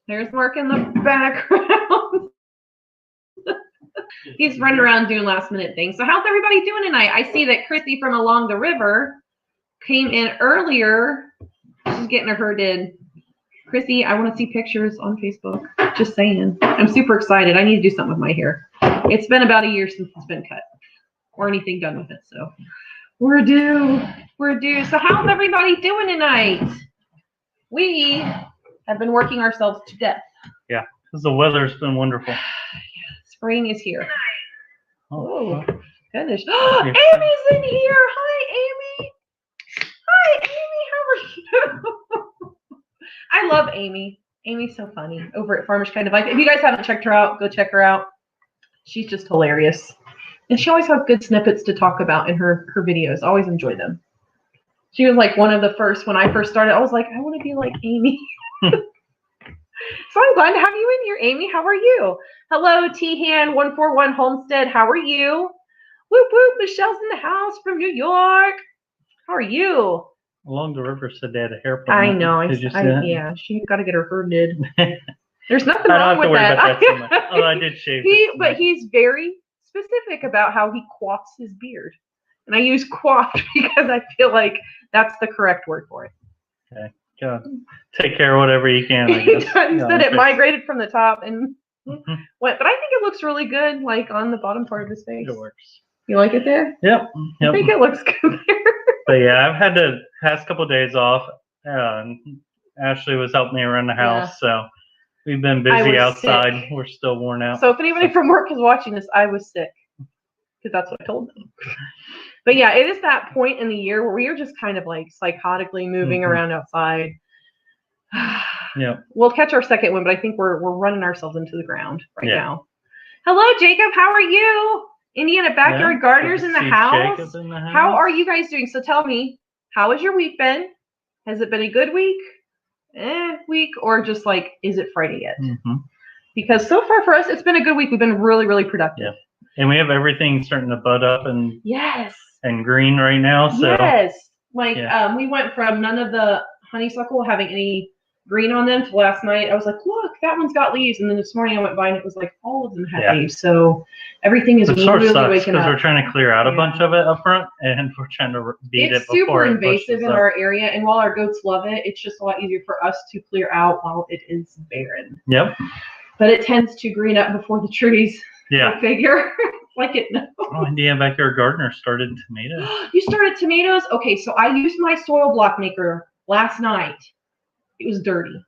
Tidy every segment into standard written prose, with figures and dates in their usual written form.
There's Mark in the background. He's running around doing last minute things. So how's everybody doing tonight? I see that Chrissy from Along the River came in earlier. She's getting her hair did. Chrissy, I want to see pictures on Facebook. Just saying. I'm super excited. I need to do something with my hair. It's been about a year since it's been cut or anything done with it. So we're due. We're due. So how's everybody doing tonight? We have been working ourselves to death. Yeah, because the weather's been wonderful. Spring is here. Oh, goodness. Yeah. Amy's in here. Hi, Amy. Hi, Amy. How are you? I love Amy. Amy's so funny over at Farmers Kind of Life. If you guys haven't checked her out, go check her out. She's just hilarious. And she always has good snippets to talk about in her videos. I always enjoy them. She was like one of the first, when I first started, I was like, I want to be like Amy. So I'm glad to have you in here, Amy. How are you? Hello, T-Han141 Homestead. How are you? Whoop, whoop. Michelle's in the house from New York. How are you? Along the River said they had a hair I problem. know. Did you see that? Yeah, she's got to get her hair did. There's nothing I wrong don't have to with worry that. about that so much. Although I did shave it. But he's very specific about how he coifs his beard. And I use coiffed because I feel like that's the correct word for it. Okay. Go take care of whatever you can, I guess. He said it migrated from the top and went. But I think it looks really good, like on the bottom part of his face. It works. You like it there? Yep. I think it looks good there. But yeah, I've had the past couple of days off. Ashley was helping me around the house, so we've been busy outside. Sick. We're still worn out. So if anybody from work is watching this, I was sick because that's what I told them. But yeah, it is that point in the year where we are just kind of like psychotically moving around outside. Yeah. We'll catch our second one, but I think we're running ourselves into the ground right now. Hello, Jacob. How are you? Indiana Backyard Gardeners in the house. How are you guys doing? So tell me, how has your week been? Has it been a good week? Week, or just like, is it Friday yet? Because so far for us, it's been a good week. We've been really, really productive. Yeah. And we have everything starting to bud up and and green right now. So we went from none of the honeysuckle having any green on them to last night. I was like, look, that one's got leaves. And then this morning I went by and it was like all of them had leaves. So everything is really waking up. Because we're trying to clear out a bunch of it up front and we're trying to beat it before it's super invasive in our area. And while our goats love it, it's just a lot easier for us to clear out while it is barren. Yep. But it tends to green up before the trees. I figure. Like it knows. Oh, Indiana Backyard Gardener started tomatoes. You started tomatoes? Okay, so I used my soil block maker last night. It was dirty.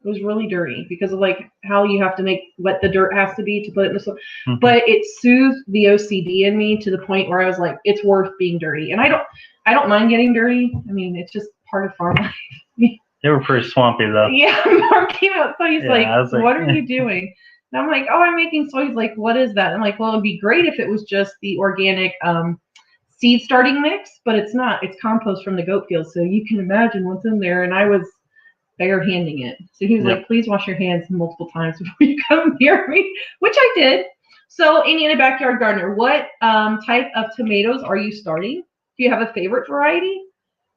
It was really dirty because of like how you have to make what the dirt has to be to put it in the soil. But it soothed the OCD in me to the point where I was like, it's worth being dirty. And I don't mind getting dirty. I mean, it's just part of farm life. They were pretty swampy though. Yeah, Mark came out, so he's like, what are you doing? And I'm like, I'm making soy. He's like, what is that? I'm like, well, it'd be great if it was just the organic seed starting mix, but it's not. It's compost from the goat field. So you can imagine what's in there. And I was bare-handing it. So he was like, please wash your hands multiple times before you come near me, which I did. So Indiana Backyard Gardener, what type of tomatoes are you starting? Do you have a favorite variety?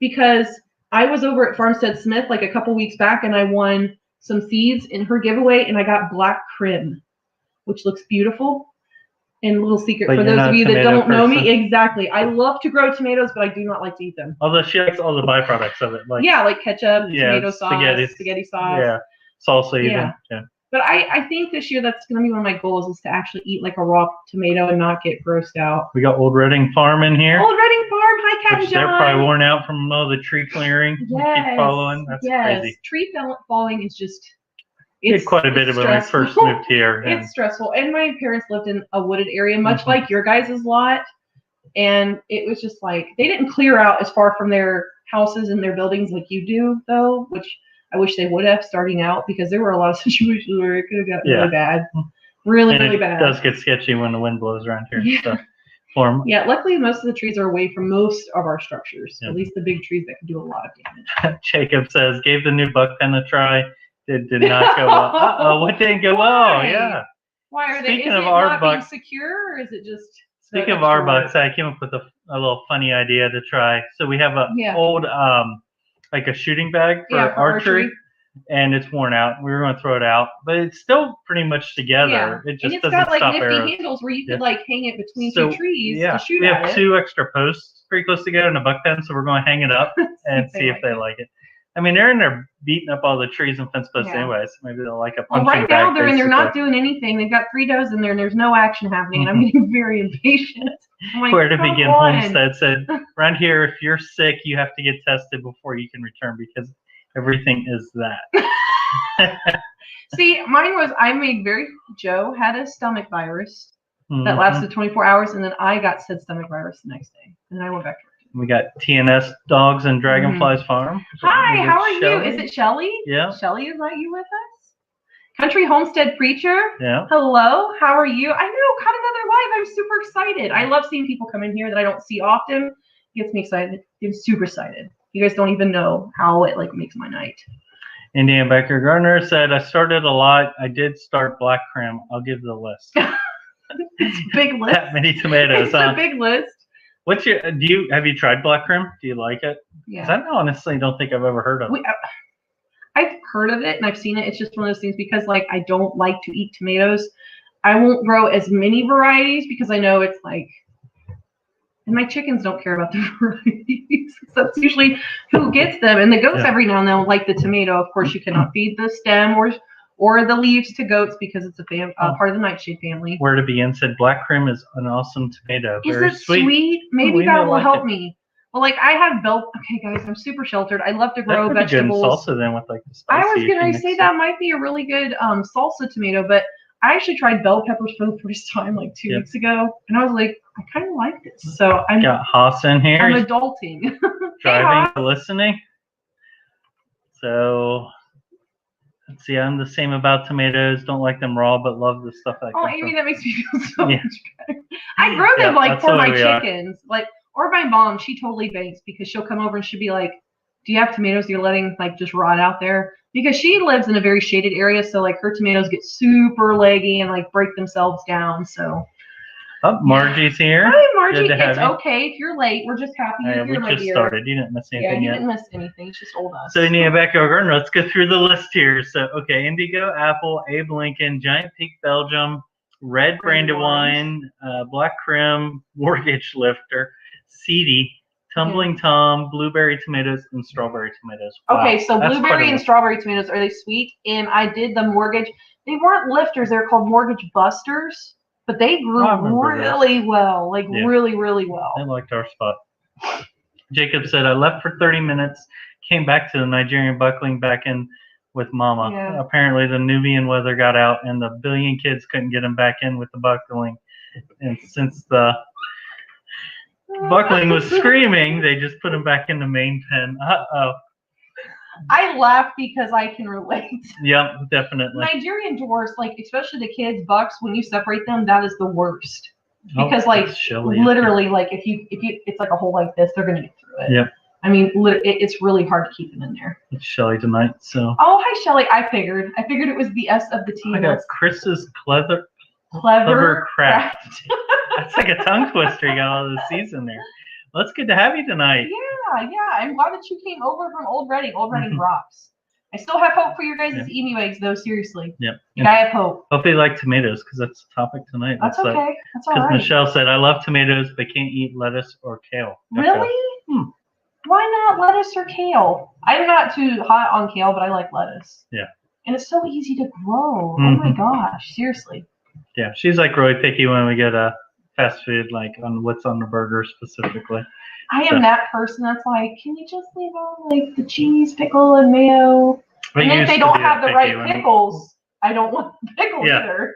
Because I was over at Farmstead Smith like a couple weeks back and I won some seeds in her giveaway, and I got black Krim, which looks beautiful. And a little secret for those of you that don't know me, exactly. I love to grow tomatoes, but I do not like to eat them. Although she likes all the byproducts of it, like like ketchup, tomato sauce, spaghetti sauce, salsa even. Yeah. But I think this year that's going to be one of my goals is to actually eat like a raw tomato and not get grossed out. We got Old Reading Farm in here. Old Reading Farm, hi, Cat and John. They're probably worn out from all the tree clearing. Yes, keep following. That's crazy. Tree falling is just. It's quite a bit of when we first moved here. It's stressful. And my parents lived in a wooded area, much like your guys' lot. And it was just like, they didn't clear out as far from their houses and their buildings like you do, though, which I wish they would have starting out because there were a lot of situations where it could have gotten really bad. Really bad. It does get sketchy when the wind blows around here. Yeah. So, luckily most of the trees are away from most of our structures, at least the big trees that can do a lot of damage. Jacob says, gave the new buck pen a try. It did not go well. Uh-oh, what didn't go well? Yeah. Why are Speaking they? of our not bucks, being secure, or is it just? Speaking of our bucks, I came up with a little funny idea to try. So we have a old like a shooting bag for archery. and it's worn out. We were going to throw it out, but it's still pretty much together. Yeah. It just and it's doesn't got like stop nifty arrows. handles where you could like hang it between two trees to shoot we at have it. 2 extra posts pretty close together in a buck pen, so we're going to hang it up and see if they like it. I mean, they're in there beating up all the trees and fence posts anyways. Maybe they'll like a punching bag. Well, right now they're in there not doing anything. They've got 3 does in there, and there's no action happening. And I'm getting very impatient. Like, Where to begin? Homestead said, around here, if you're sick, you have to get tested before you can return because everything is that. See, mine was Joe had a stomach virus that lasted 24 hours, and then I got said stomach virus the next day, and then I went back to work. We got TNS Dogs and Dragonflies Farm. Hi, how are you? Is it Shelly? Yeah. Shelly, is that you with us? Country Homestead Preacher. Yeah. Hello, how are you? I know, caught another live. I'm super excited. I love seeing people come in here that I don't see often. It gets me excited. I'm super excited. You guys don't even know how it like makes my night. Indiana Becker Gardner said, I started a lot. I did start black creme. I'll give the list. It's a big list. That many tomatoes. It's a big list. Have you tried black creme? Do you like it? Yeah. I honestly don't think I've ever heard of it. I've heard of it and I've seen it. It's just one of those things because like I don't like to eat tomatoes. I won't grow as many varieties because I know it's like, and my chickens don't care about the varieties. That's usually who gets them. And the goats every now and then will like the tomato. Of course, you cannot feed the stem or the leaves to goats because it's a part of the nightshade family. Where to begin said black creme is an awesome tomato. Is it sweet? Maybe that will help me. Well, like I have okay, guys, I'm super sheltered. I love to grow vegetables. Good salsa then with like the spicy. I was gonna say that might be a really good salsa tomato, but I actually tried bell peppers for the first time like 2 weeks ago, and I was like, I kind of like this. So I'm got Haas in here. I'm adulting. Driving, listening. So. Let's see, I'm the same about tomatoes. Don't like them raw, but love the stuff that comes Amy, that makes me feel so much better. I grow them like for my chickens. Or my mom, she totally banks because she'll come over and she'll be like, do you have tomatoes you're letting like just rot out there? Because she lives in a very shaded area, so like her tomatoes get super leggy and like break themselves down. So Margie's here. Hi, Margie. It's okay if you're late. We're just happy you're here, my dear. We just started. You didn't miss anything yet. Yeah, you didn't miss anything. It's just old us. So, Nia Becker, let's go through the list here. So, okay, Indigo, Apple, Abe Lincoln, Giant Peak, Belgium, Red Brandywine, Black Creme, Mortgage Lifter, Seedy, Tumbling Tom, Blueberry Tomatoes, and Strawberry Tomatoes. Wow, okay, so blueberry and strawberry tomatoes, are they sweet? And I did the Mortgage. They weren't lifters. They're called Mortgage Busters. But they grew really well, really, really well. They liked our spot. Jacob said, I left for 30 minutes, came back to the Nigerian buckling back in with Mama. Yeah. Apparently the Nubian weather got out and the billion kids couldn't get him back in with the buckling. And since the buckling was screaming, they just put him back in the main pen. Uh-oh. I laugh because I can relate. Yep, definitely. Nigerian dwarfs, like especially the kids, bucks, when you separate them, that is the worst. Because literally, like if you, it's like a hole like this, they're gonna get through it. Yep. I mean, it's really hard to keep them in there. It's Shelly tonight, so. Oh, hi Shelly. I figured it was the S of the team. I got Chris's clever craft. That's like a tongue twister. You got all the C's in there. Well, it's good to have you tonight. Yeah. I'm glad that you came over from Old Reading. Old Reading rocks. I still have hope for your guys' emu eggs, though. Seriously. Yep. I have hope. Hope they like tomatoes, because that's the topic tonight. That's okay. That's all right. Because Michelle said, I love tomatoes, but can't eat lettuce or kale. Really? Why not lettuce or kale? I'm not too hot on kale, but I like lettuce. Yeah. And it's so easy to grow. Oh my gosh. Seriously. Yeah. She's like really picky when we get a fast food, like on what's on the burger specifically. I am that person that's like, can you just leave on like the cheese, pickle, and mayo? And if they don't have the right pickles, I don't want the pickles either.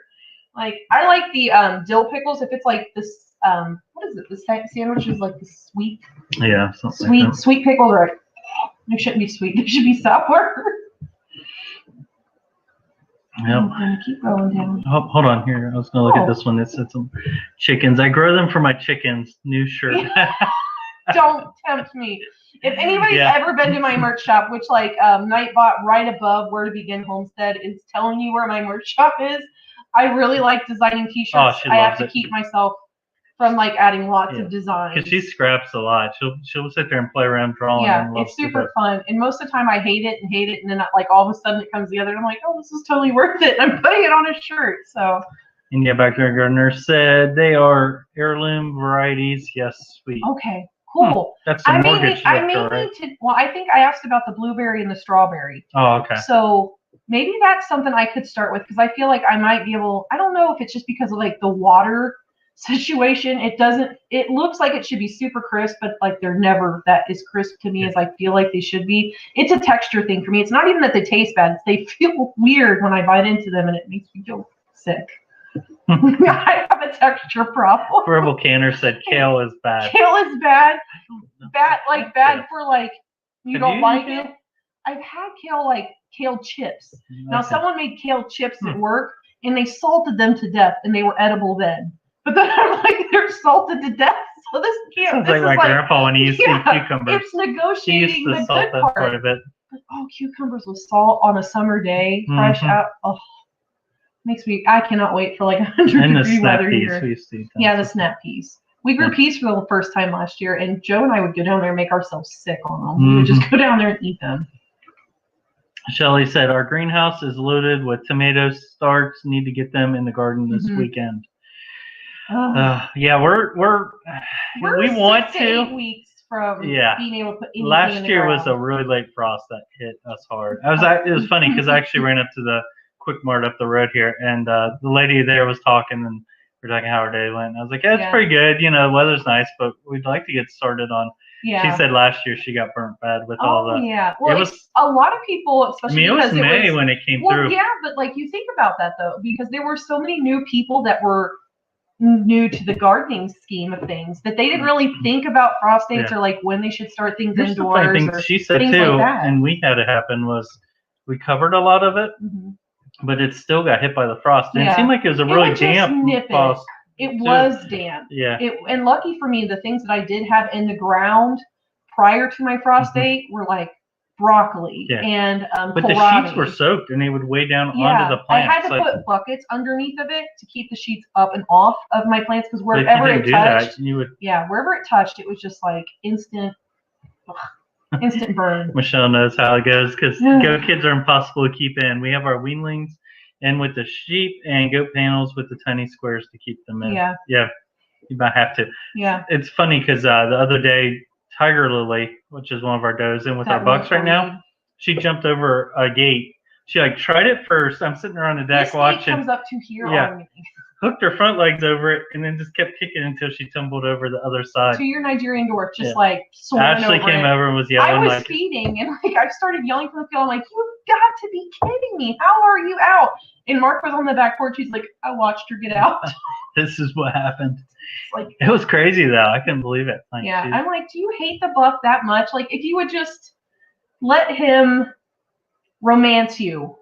Like I like the dill pickles if it's like this what is it? The sandwich is like the sweet. Yeah, sweet pickles are they shouldn't be sweet. They should be sour. Yep. I'm gonna keep going down. Hold on here. I was gonna look at this one. It said some chickens. I grow them for my chickens. New shirt. Don't tempt me. If anybody's ever been to my merch shop, which like Nightbot right above Where to Begin Homestead is telling you where my merch shop is. I really like designing t-shirts. I have to keep myself from like adding lots of designs. Because she scraps a lot. She'll sit there and play around drawing. Yeah, it's super fun. And most of the time I hate it, and then like all of a sudden it comes together and I'm like, oh, this is totally worth it. And I'm putting it on a shirt. So. And yeah, Backyard Gardener said they are heirloom varieties. Yes, sweet. Okay, cool. That's a mortgage. I may need to. Well, I think I asked about the blueberry and the strawberry. Oh, okay. So maybe that's something I could start with because I feel like I might be able. I don't know if it's just because of like the water situation. It looks like it should be super crisp, but like they're never that as crisp to me as I feel like they should be. It's a texture thing for me. It's not even that they taste bad. They feel weird when I bite into them and it makes me feel sick. I have a texture problem. Verbal Canner said kale is bad. Kale is bad. Bad for like you don't like it. I've had kale chips. Now someone made kale chips at work and they salted them to death and they were edible then. But then I'm like, they're salted to death. So this can't. Sounds like my grandpa when he used to eat cucumbers. It's negotiating the good part of it. But, cucumbers with salt on a summer day, fresh out. Oh, makes me. I cannot wait for like 100-degree weather here. Yeah, the snap peas. We grew peas for the first time last year, and Joe and I would go down there and make ourselves sick on them. We would just go down there and eat them. Shelly said, our greenhouse is loaded with tomato starts. Need to get them in the garden this weekend. Yeah, we want to. 8 weeks from being able to put anything last in the year ground. was a really late frost that hit us hard. It was funny because I actually ran up to the Quick Mart up the road here, and the lady there was talking, and we were talking how our day went. And I was like, yeah, it's pretty good. You know, the weather's nice, but we'd like to get started on. Yeah. She said last year she got burnt bad with all the. Yeah. Well, it was a lot of people, especially it was May when it came through. Well, yeah, but like you think about that though, because there were so many new people that were new to the gardening scheme of things that they didn't really think about frost dates or like when they should start things indoors. The funny thing she said too, like and we had it happen was we covered a lot of it, but it still got hit by the frost. And it seemed like it was a really damp frost. It was damp. Yeah. And lucky for me, the things that I did have in the ground prior to my frost date were like broccoli and but kohlrabi. The sheets were soaked and they would weigh down onto the plants. I had to put buckets underneath of it to keep the sheets up and off of my plants because wherever it touched, wherever it touched, it was just like instant burn. Michelle knows how it goes because goat kids are impossible to keep in. We have our weanlings and with the sheep and goat panels with the tiny squares to keep them in. Yeah, you might have to. Yeah, it's funny because the other day, Tiger Lily, which is one of our does, and with our bucks right now, she jumped over a gate. She like tried it first. I'm sitting there on the deck watching. Comes up to here on me. Hooked her front legs over it and then just kept kicking until she tumbled over the other side. To your Nigerian door, just like soaring Ashley over came over and was yelling. I was feeding and like I started yelling from the field. I'm like, you've got to be kidding me. How are you out? And Mark was on the back porch. He's like, I watched her get out. This is what happened. Like, it was crazy though. I couldn't believe it. Like, I'm like, do you hate the buck that much? Like, if you would just let him romance you,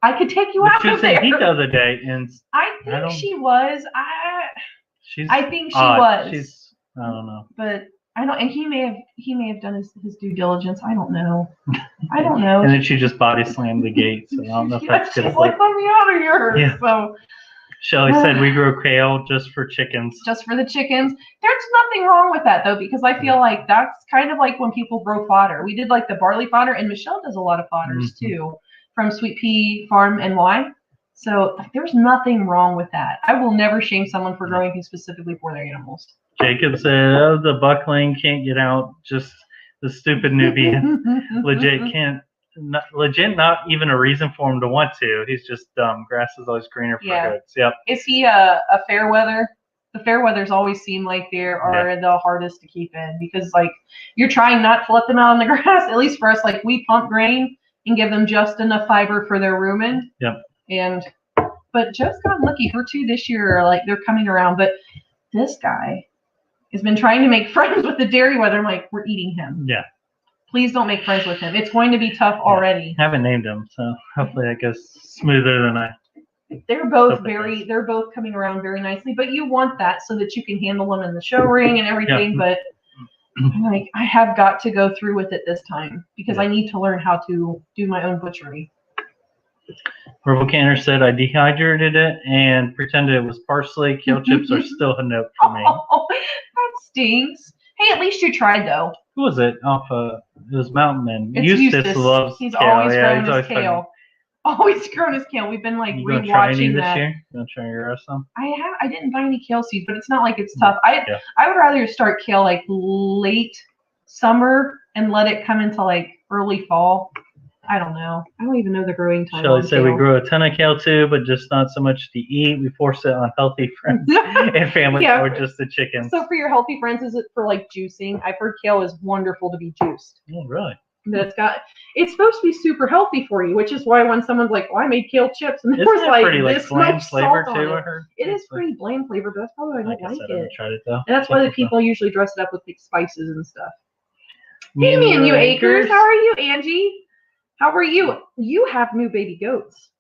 I could take you out of there. She was in heat the other day, and I think she was. I think she was. I don't know. But I don't. And he may have done his due diligence. I don't know. I don't know. And then she just body slammed the gate. So I don't know if that's good. She's like, let me out of here. Yeah. So. Shelly said we grow kale just for chickens. Just for the chickens. There's nothing wrong with that though, because I feel like that's kind of like when people grow fodder. We did like the barley fodder, and Michelle does a lot of fodders too from Sweet Pea Farm NY. So there's nothing wrong with that. I will never shame someone for growing things specifically for their animals. Jacob said, oh, the buckling can't get out. Just the stupid Nubian. Not even a reason for him to want to. He's just dumb. Grass is always greener for goats. Yep. Is he a fair weather? The fair weathers always seem like they are the hardest to keep in because like you're trying not to let them out on the grass. At least for us, like we pump grain and give them just enough fiber for their rumen. Yep. But Joe's gotten lucky. Her two this year are like they're coming around. But this guy has been trying to make friends with the dairy weather. I'm like, we're eating him. Yeah. Please don't make friends with him. It's going to be tough already. I haven't named him, so hopefully that goes smoother than I. They're both coming around very nicely, but you want that so that you can handle them in the show ring and everything. But I'm like, I have got to go through with it this time because I need to learn how to do my own butchery. Purple Canner said I dehydrated it and pretended it was parsley. Kale chips are still a note for me. Oh, that stinks. Hey, at least you tried though. Who was it? It was Mountain Man. It's Eustace loves He's kale. Always grown his kale. Always grown his kale. We've been like rewatching that. You gonna try any this year? You gonna try your rest of them? I didn't buy any kale seeds, but it's not like it's tough. I would rather start kale like late summer and let it come into like early fall. I don't know. I don't even know the growing time. Shelly said we grow a ton of kale too, but just not so much to eat. We force it on healthy friends and family or just the chickens. So for your healthy friends, is it for like juicing? I've heard kale is wonderful to be juiced. Oh, really? It's supposed to be super healthy for you, which is why when someone's like, "Well, I made kale chips," and there's like pretty, this bland much flavor salt too. on it. It is pretty bland flavor, but that's probably why I don't like it. I haven't tried it though. And that's why the people usually dress it up with like spices and stuff. Hey, man, you acres. How are you, Angie? How are you? You have new baby goats.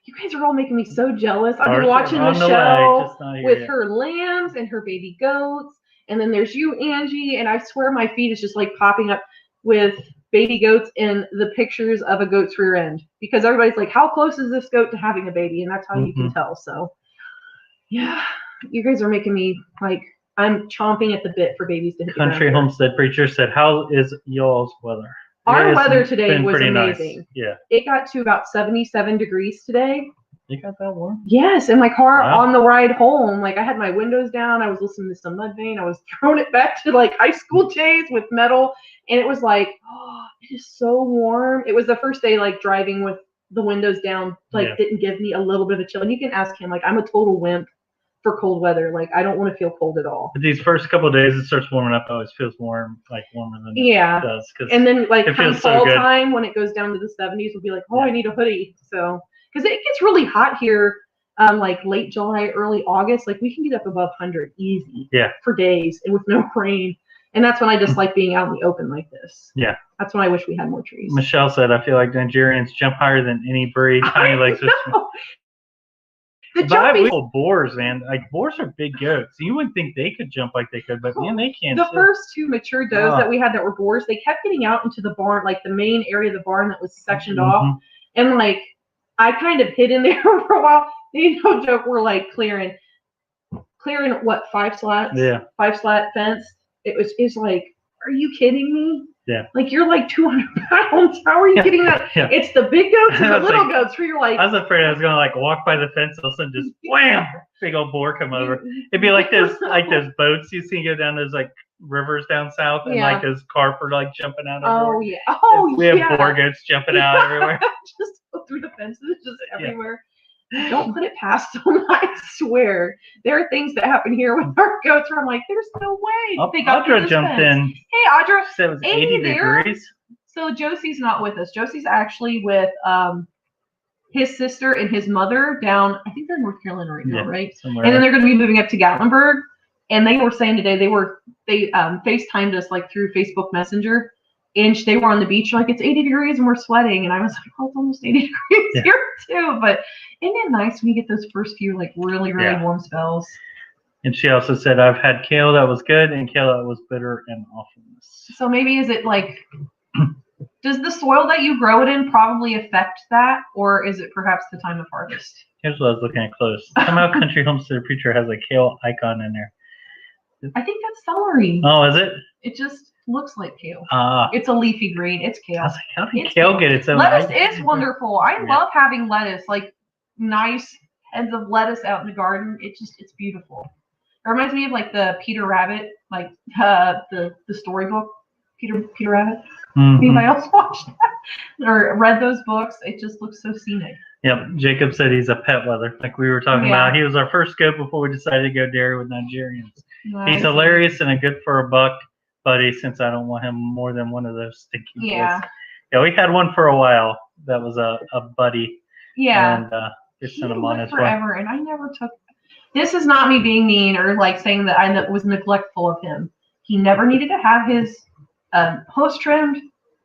You guys are all making me so jealous. I've been watching the show with her lambs and her baby goats. And then there's you, Angie. And I swear my feed is just like popping up with baby goats and the pictures of a goat's rear end. Because everybody's like, how close is this goat to having a baby? And that's how you can tell. So, yeah. You guys are making me like, I'm chomping at the bit for babies to hit. Country Homestead Preacher said, how is y'all's weather? Our weather today was amazing. Nice. Yeah. It got to about 77 degrees today. You got that warm? Yes, in my car on the ride home. Like I had my windows down. I was listening to some Mudvayne. I was throwing it back to like high school days with metal. And it was like, oh, it is so warm. It was the first day like driving with the windows down, like didn't give me a little bit of a chill. And you can ask him, like I'm a total wimp for cold weather. Like I don't want to feel cold at all. But these first couple of days it starts warming up. It always feels warm, like warmer than it does. And then like come fall time when it goes down to the 70s, we'll be like, oh, I need a hoodie. So because it gets really hot here, like late July, early August. Like we can get up above 100 easy for days and with no rain. And that's when I just like being out in the open like this. Yeah. That's when I wish we had more trees. Michelle said, I feel like Nigerians jump higher than any breed. Tiny legs. The boars, man. Like boars are big goats. You wouldn't think they could jump like they could, but man, they can. The first two mature does that we had that were boars, they kept getting out into the barn, like the main area of the barn that was sectioned off. And like I kind of hid in there for a while. They no joke, we're like clearing what, 5 slats? Yeah. 5 slat fence. It's like, are you kidding me? Yeah. Like you're like 200 pounds. How are you getting that? Yeah. It's the big goats and the little goats where you're like. I was afraid I was gonna like walk by the fence and all of a sudden just wham, big old boar come over. It'd be like those boats you see go down those like rivers down south and like those carp are like jumping out of board. Yeah. Oh we have boar goats jumping out everywhere. Just go through the fences, just everywhere. Don't put it past them. I swear. There are things that happen here with our goats where I'm like, there's no way. Audra jumped in. Hey, Audra. It was 80 degrees. So Josie's not with us. Josie's actually with his sister and his mother down, I think they're in North Carolina right now, right? Somewhere. And then they're going to be moving up to Gatlinburg. And they were saying today they FaceTimed us like through Facebook Messenger. And they were on the beach, like, it's 80 degrees and we're sweating. And I was like, oh, it's almost 80 degrees here too. But isn't it nice when you get those first few, like, really, really warm spells? And she also said, I've had kale that was good and kale that was bitter and awfulness. So maybe is it like, does the soil that you grow it in probably affect that? Or is it perhaps the time of harvest? Here's what I was looking at close. Somehow Country Homestead Preacher has a kale icon in there. I think that's celery. Oh, is it? It just looks like kale. It's a leafy green. It's kale. I was like, how did kale get its own? Lettuce is wonderful. I love having lettuce, like nice heads of lettuce out in the garden. It's beautiful. It reminds me of like the Peter Rabbit, like the storybook, Peter Rabbit. Anybody else watched that or read those books? It just looks so scenic. Yep. Jacob said he's a pet leather, like we were talking about. He was our first goat before we decided to go dairy with Nigerians. Nice. He's hilarious and a good for a buck buddy, since I don't want him more than one of those stinky boys. Yeah, we had one for a while that was a buddy. Yeah. And just sent him on his forever, and I never took. This is not me being mean or like saying that I was neglectful of him. He never needed to have his hooves trimmed.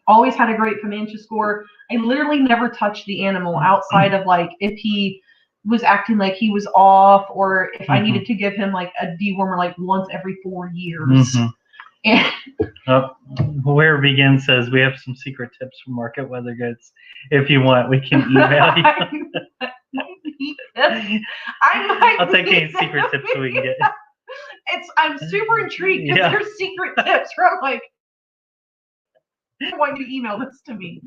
Always had a great Comanche score. I literally never touched the animal outside of like if he was acting like he was off or if I needed to give him like a dewormer like once every 4 years. And Where Begin says we have some secret tips for market weather goods. If you want, we can email you. I'll take any secret tips we can get. I'm super intrigued because there's secret tips from like. I want you to email this to me.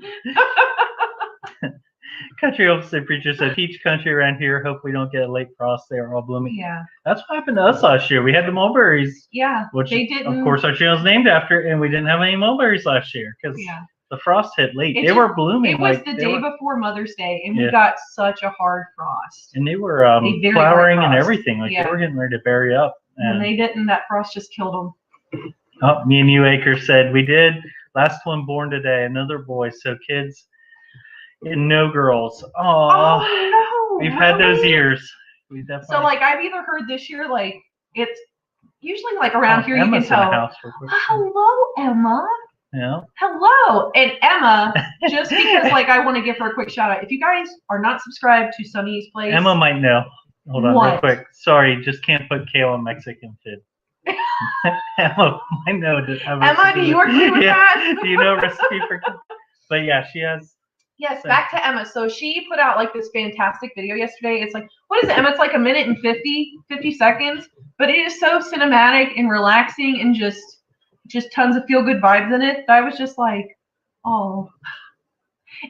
Country Homestead Preacher said, each country around here, hope we don't get a late frost. They are all blooming. Yeah. That's what happened to us last year. We had the mulberries. Yeah. Which, they didn't. Of course, our channel's named after, and we didn't have any mulberries last year because the frost hit late. They were blooming. It was the day before Mother's Day, and we got such a hard frost. And they were flowering and everything. Like they were getting ready to berry up. And they didn't. That frost just killed them. Oh, me and you, Acre said, we did. Last one born today, another boy. So kids and no girls. Aww. Oh, no. We've had those years. We definitely. So, like, I've either heard this year, like, it's usually, like, around here Emma's you can tell. Hello, Emma. Yeah. Hello. And Emma, just because, like, I want to give her a quick shout out. If you guys are not subscribed to Sunny's Place. Emma might know. Hold on real quick. Sorry, just can't put kale in Mexican food. Emma, I know. Emma, do you agree with that? Do you know a recipe for? But yeah, she has. Yes, back to Emma. So she put out like this fantastic video yesterday. It's like, what is it, Emma? It's like 1 minute and 50 seconds, but it is so cinematic and relaxing and just tons of feel good vibes in it. That I was just like, oh.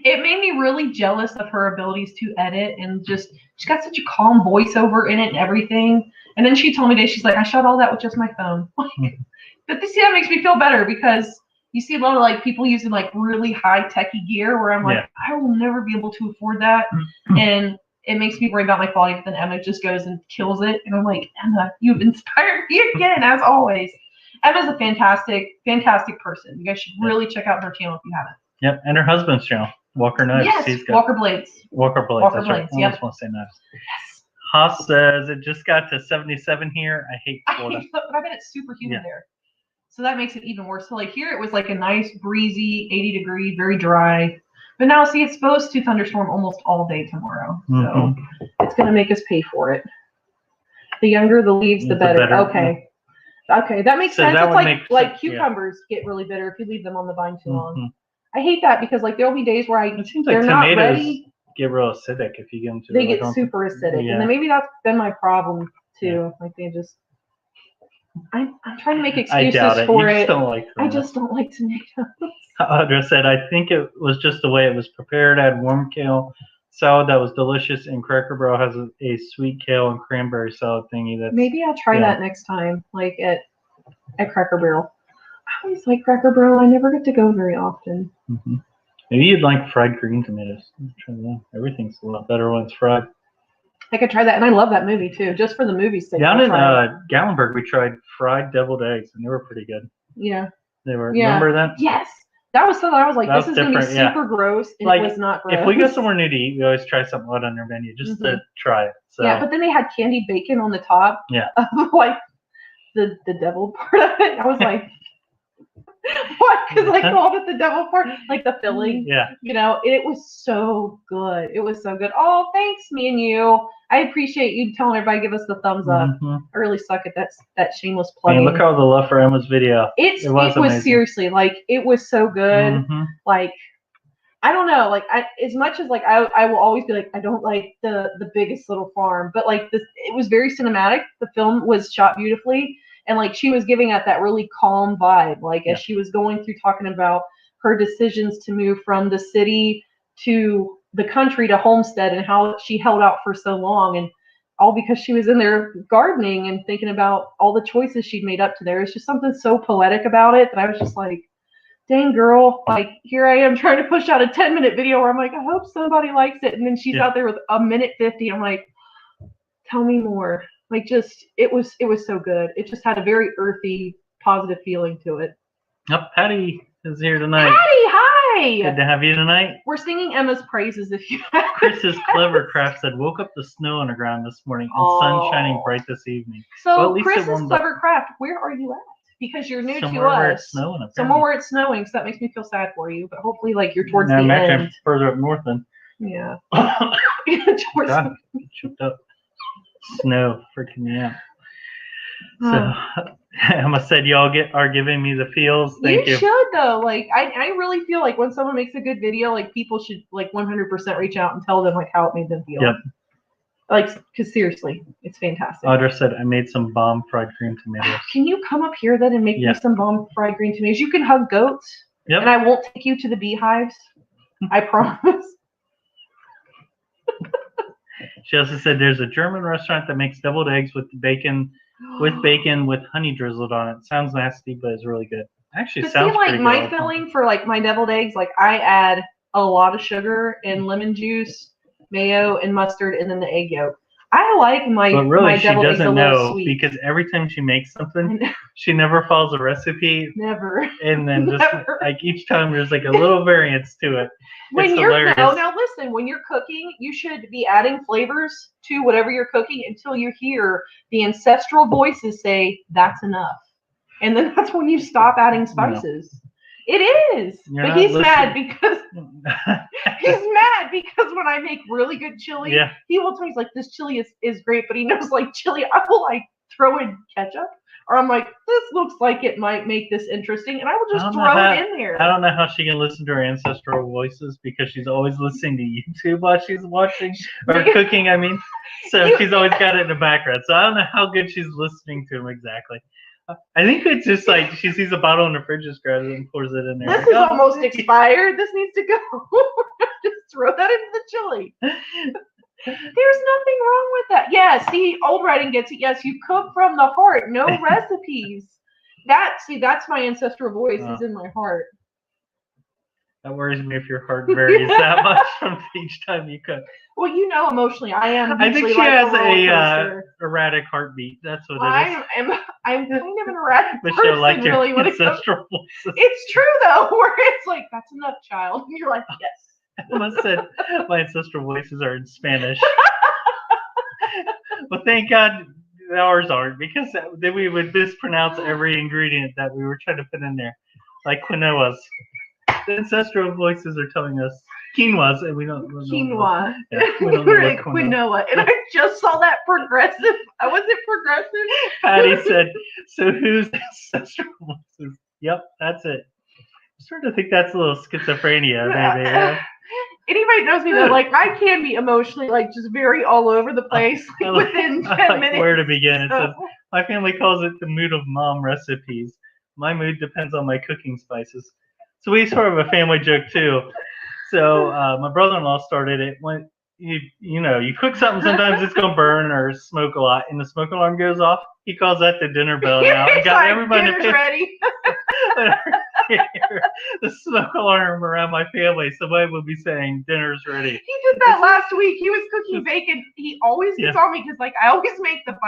It made me really jealous of her abilities to edit and she's got such a calm voiceover in it and everything. And then she told me today, she's like, I shot all that with just my phone. But that makes me feel better because you see a lot of like people using like really high techy gear where I'm like, I will never be able to afford that. And it makes me worry about my quality, but then Emma just goes and kills it. And I'm like, Emma, you've inspired me again, as always. Emma's a fantastic, fantastic person. You guys should really check out her channel if you haven't. Yep, and her husband's channel. Walker Knives. Yes, Walker Blades. Walker Blades. Walker Blades. Right. I just want to say knives. Yes. Haas says it just got to 77 here. I hate Florida. But I bet it's super humid there. So that makes it even worse. So like here it was like a nice breezy 80 degree, very dry. But now see it's supposed to thunderstorm almost all day tomorrow. So it's gonna make us pay for it. The younger the leaves, the better. Okay. Okay, that makes sense. It's like cucumbers get really bitter if you leave them on the vine too long. I hate that because like there'll be days where it seems like tomatoes not ready. Get real acidic if you get them too. They get super acidic, and then maybe that's been my problem too. Like they just, I'm trying to make excuses for it. I just don't like tomatoes. Audra said, I think it was just the way it was prepared. I had warm kale salad that was delicious, and Cracker Barrel has a sweet kale and cranberry salad thingy. Maybe I'll try that next time, like at Cracker Barrel. I always like Cracker Barrel. I never get to go very often. Maybe you'd like fried green tomatoes. Try that. Everything's a lot better when it's fried. I could try that, and I love that movie too. Just for the movie's sake. Down in Gallenberg, we tried fried deviled eggs, and they were pretty good. Yeah. They were. Yeah. Remember that? Yes. That was something I was like, this is going to be super gross, and it was not gross. If we go somewhere new to eat, we always try something odd on their menu just to try it. So. Yeah, but then they had candied bacon on the top. Yeah. Of like the deviled part of it. I was like, what? Because like called it the devil part, like the filling. Yeah. You know, it was so good. It was so good. Oh, thanks, me and you. I appreciate you telling everybody give us the thumbs up. I really suck at that shameless plugging. Look at all the love for Emma's video. It was seriously like it was so good. Like I don't know, like as much as like I will always be like I don't like the biggest little farm, but like this it was very cinematic. The film was shot beautifully. And like she was giving out that really calm vibe, like as she was going through talking about her decisions to move from the city to the country to Homestead and how she held out for so long, and all because she was in there gardening and thinking about all the choices she'd made up to there. It's just something so poetic about it that I was just like, dang girl, like here I am trying to push out a 10-minute video where I'm like, I hope somebody likes it, and then she's out there with 1:50. I'm like, tell me more. Like just it was so good. It just had a very earthy, positive feeling to it. Yep, Patty is here tonight. Patty, hi. Good to have you tonight. We're singing Emma's praises if you. Chris's Clever Craft said, woke up the snow on the ground this morning and sun shining bright this evening. So Chris's Clever Craft, where are you at? Because you're new to us. Somewhere where it's snowing, so that makes me feel sad for you. But hopefully, like you're towards the end. I'm further up north then. Yeah. God, choked up. Snow freaking me out. So Emma said y'all are giving me the feels. Thank you. You should though. Like I really feel like when someone makes a good video, like people should like 100% reach out and tell them like how it made them feel. Yep. Like, because seriously, it's fantastic. Audra said I made some bomb fried green tomatoes. Can you come up here then and make me some bomb fried green tomatoes? You can hug goats. Yep. And I won't take you to the beehives. I promise. She also said there's a German restaurant that makes deviled eggs with bacon with honey drizzled on it. Sounds nasty, but it's really good. Actually, sounds pretty good. My filling for like my deviled eggs, like I add a lot of sugar and lemon juice, mayo, and mustard, and then the egg yolk. I like my deviled eggs a little sweet. Because every time she makes something, she never follows a recipe. Never. And then just like each time there's like a little variance to it. Now listen, when you're cooking, you should be adding flavors to whatever you're cooking until you hear the ancestral voices say that's enough. And then that's when you stop adding spices. No. It is. But he's mad because when I make really good chili, he will tell me, he's like, this chili is great, but he knows like chili, I will like throw in ketchup. Or I'm like, this looks like it might make this interesting, and I will just throw it in there. I don't know how she can listen to her ancestral voices because she's always listening to YouTube while she's watching or cooking. I mean, so she's always got it in the background. So I don't know how good she's listening to him exactly. I think it's just like she sees a bottle in the fridge, just grabs it and pours it in there. This is almost expired. This needs to go. Just throw that into the chili. There's nothing wrong with that. Yeah, see, old writing gets it. Yes, you cook from the heart. No recipes. That's my ancestral voice is in my heart. That worries me if your heart varies that much from each time you cook. Well, you know, emotionally, I am. I think she has a erratic heartbeat. That's what it is. I'm kind of an erratic person. Michelle, like your really, ancestral voices. It's true though, where it's like that's enough, child. And you're like, yes. Emma said my ancestral voices are in Spanish. But thank God ours aren't, because then we would mispronounce every ingredient that we were trying to put in there, like quinoas. The ancestral voices are telling us quinoas, and we don't know. Quinoa. We don't know what quinoa. And I just saw that progressive. Was it progressive? Patty said, so whose ancestral voices? Yep, that's it. I'm starting to think that's a little schizophrenia, maybe. Yeah. Anybody knows me that like I can be emotionally like just very all over the place within 10 minutes. Where to begin? It says, my family calls it the mood of mom recipes. My mood depends on my cooking spices. So we sort of a family joke too. So my brother-in-law started it when you cook something, sometimes it's gonna burn or smoke a lot, and the smoke alarm goes off. He calls that the dinner bell now. He got everybody ready. The smoke alarm around my family. Somebody will be saying dinner's ready. He did that last week. He was cooking bacon. He always gets on me because like I always make the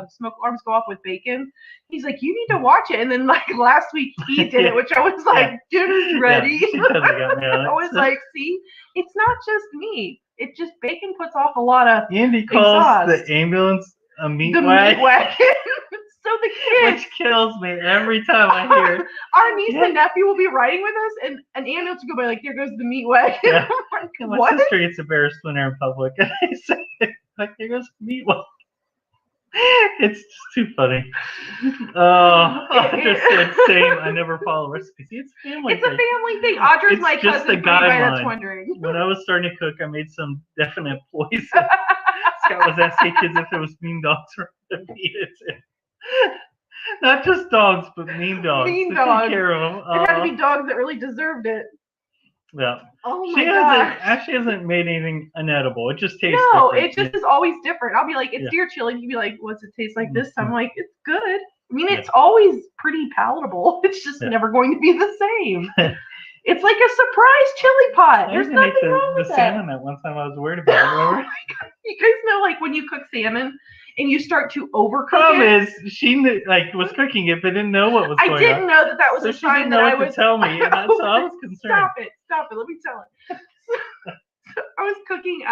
smoke alarms go off with bacon. He's like, you need to watch it. And then like last week he did it, which I was like, dinner's ready. Yeah, she totally got me on it. I was like, see, it's not just me. It just bacon puts off a lot of Andy calls the ambulance a meat wagon. So the kids, which kills me every time I hear it. Our niece and nephew will be riding with us, and an ambulance will go by like, there goes the meat wagon. Yeah. My sister gets embarrassed when they're in public. And I say, like, there goes the meat wagon. It's just too funny. I just said same. I never follow recipes. See, it's a family thing. It's a family thing. Audra's my cousin. Just a guideline. That's wondering. When I was starting to cook, I made some definite poison. Scott was asking kids if it was mean dogs or to feed it to. Not just dogs, but mean dogs. Mean dogs. Take care of them. It had to be dogs that really deserved it. Yeah. Oh my god. She hasn't made anything unedible. It just tastes different. No, it just is always different. I'll be like, it's deer chili. You'd be like, what's it taste like this time? I'm like, it's good. I mean, it's always pretty palatable. It's just never going to be the same. It's like a surprise chili pot. There's nothing wrong with that. The salmon that one time I was worried about. Oh my god. You guys know, like, when you cook salmon and you start to overcook it. She knew, was cooking it, but didn't know what was going on. I didn't know that was a sign that I was. To tell me, and that's so I was concerned. Stop it. Let me tell it. I was cooking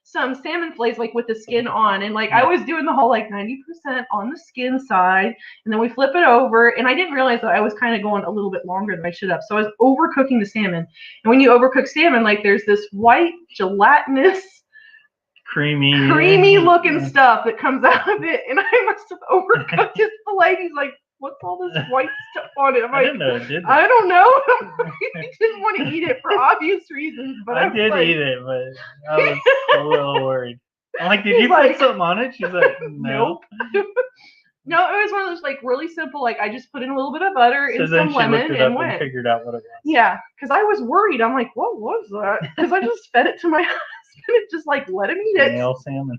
some salmon fillets like with the skin on, and like I was doing the whole like 90% on the skin side, and then we flip it over, and I didn't realize that I was kind of going a little bit longer than I should have. So I was overcooking the salmon, and when you overcook salmon, like there's this white gelatinous creamy looking stuff that comes out of it, and I must have overcooked his filet. He's like, "What's all this white stuff on it?" I'm like, I didn't know it did that. I don't know. I didn't want to eat it for obvious reasons, but I did eat it, but I was a little worried. I'm like, did you put something on it? She's like, no. Nope. No, it was one of those like really simple, like I just put in a little bit of butter and some lemon and went. And figured out what it was. Yeah, because I was worried. I'm like, what was that? Because I just fed it to my husband and just like let him eat it. Nail salmon.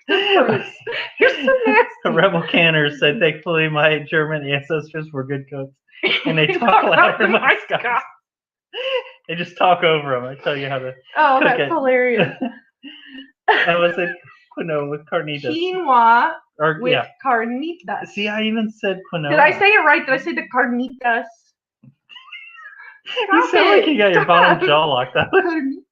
You're so nasty. A rebel canner said, thankfully my German ancestors were good cooks, and they talk louder than my Scots. They just talk over them. I tell you how to. Oh, that's hilarious. I was like, quinoa with carnitas. Quinoa with carnitas. See, I even said quinoa. Did I say it right? Did I say the carnitas? You sound like you got your bottom jaw locked up. Carnitas.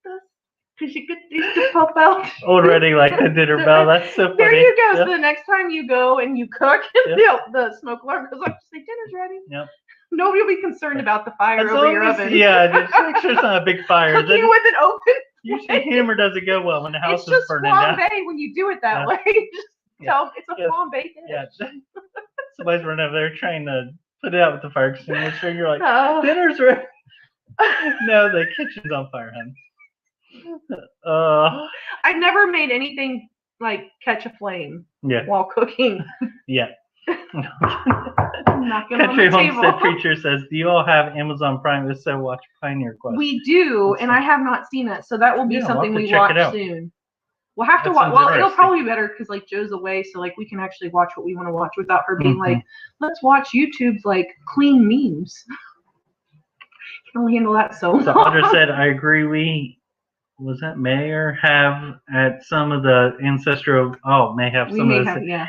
Because you get these to pop out. Already like the dinner bell. That's so funny. There you go. So the next time you go and you cook, the smoke alarm goes off. Say, dinner's ready. Yep. Nobody will be concerned about the fire over your oven. Yeah, just make sure it's not a big fire. Cooking with it open. Usually hammer doesn't go well when the house is burning down. It's just flambe when you do it that way. Just tell it's a flambe dish. Yeah. Somebody's running over there trying to put it out with the fire extinguisher. You're like, dinner's ready. No, the kitchen's on fire, hon. I've never made anything like catch a flame while cooking. Yeah. Country Homestead Preacher says, do you all have Amazon Prime? If so, watch Pioneer Quest. We do, and I have not seen it, so that will be something we watch soon. We'll have to watch. Well, it'll probably be better because like Joe's away, so like we can actually watch what we want to watch without her being like, let's watch YouTube's like clean memes. Can only handle that so long. So Audra said, I agree. May have at some of the ancestral. May have some of the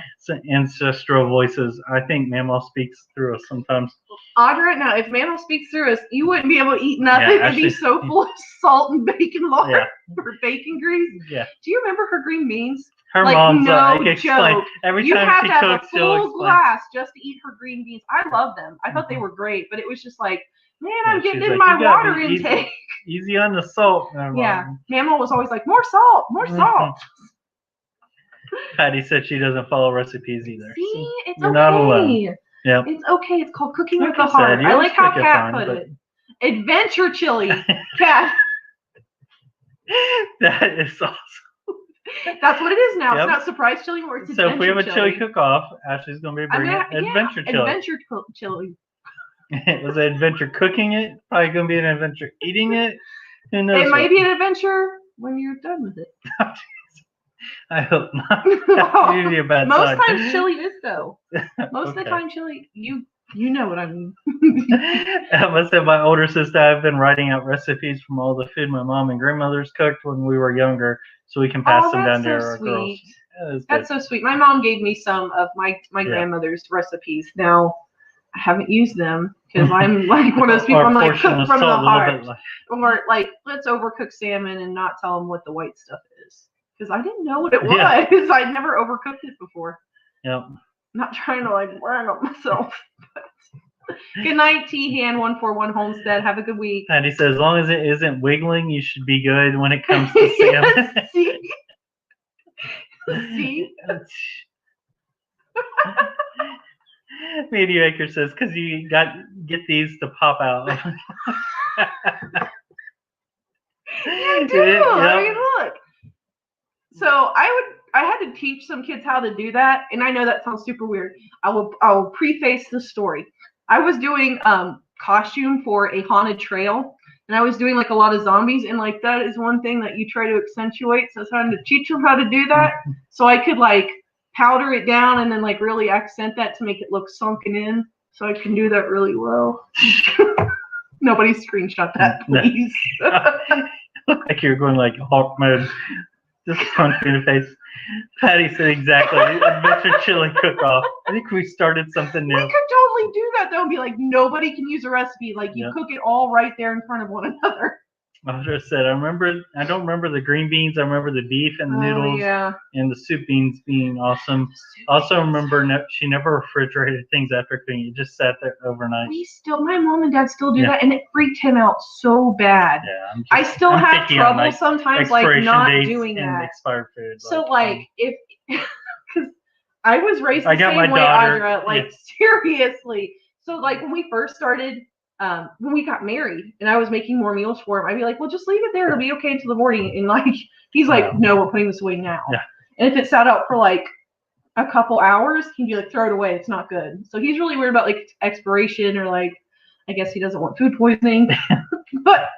ancestral voices. I think Mamaw speaks through us sometimes. Audra, now if Mamaw speaks through us, you wouldn't be able to eat nothing. It'd be so full of salt and bacon lard or bacon grease. Yeah. Do you remember her green beans? Her mom's joke. Every you time have she to have cooks, a full glass just to eat her green beans. I love them. I thought they were great, but it was just like, man, I'm getting in my water intake. Easy on the salt. Mamaw was always like, more salt, more salt. Patty said she doesn't follow recipes either. See, it's You're okay. not alone. Yep. It's okay. It's called cooking with the heart. I like how Kat put it. Adventure chili. Kat. That is awesome. That's what it is now. It's not surprise chili or it's adventure chili. So if we have a chili cook-off, Ashley's going to be bringing adventure chili. Adventure chili. Was it adventure cooking it? Probably going to be an adventure eating it. Who knows? It might be an adventure when you're done with it. I hope not. That's usually a bad sign. Most times chili is though. Most of the time chili, you know what I mean. I must say, my older sister, I've been writing out recipes from all the food my mom and grandmothers cooked when we were younger, so we can pass them down to our girls. That's so sweet. My mom gave me some of my grandmother's recipes. Now, I haven't used them because I'm like one of those people. I'm like cook from the heart, or like let's overcook salmon and not tell them what the white stuff is because I didn't know what it was. I'd never overcooked it before. Yep. Not trying to like brag on myself. Good night, T-Han 141 Homestead. Have a good week. And he says, as long as it isn't wiggling, you should be good when it comes to salmon. See? Mediator says, because you get these to pop out. You do. I mean, look. So I had to teach some kids how to do that, and I know that sounds super weird. I will preface the story. I was doing costume for a haunted trail, and I was doing like a lot of zombies, and like that is one thing that you try to accentuate. So I was trying to teach them how to do that, so I could like powder it down and then like really accent that to make it look sunken in. So I can do that really well. Nobody screenshot that, please. Like you're going like Hawk mode. Just punch me in the face. Patty said exactly. Adventure chili cook-off. I think we started something new. We could totally do that though and be like, nobody can use a recipe. Like you cook it all right there in front of one another. Audra said, I don't remember the green beans. I remember the beef and the noodles and the soup beans being awesome. Also remember she never refrigerated things after cooking. It just sat there overnight. My mom and dad still do that, and it freaked him out so bad. Yeah, I still have trouble sometimes, like, not doing that. Expired food. So, like if, because I was raised the same way, Audra, like, seriously. So, like, when we first started, when we got married and I was making more meals for him, I'd be like, well, just leave it there. It'll be okay until the morning. And, like, he's like, no, we're putting this away now. Yeah. And if it sat out for, like, a couple hours, he'd be like, throw it away. It's not good. So he's really weird about, like, expiration, or, like, I guess he doesn't want food poisoning. But,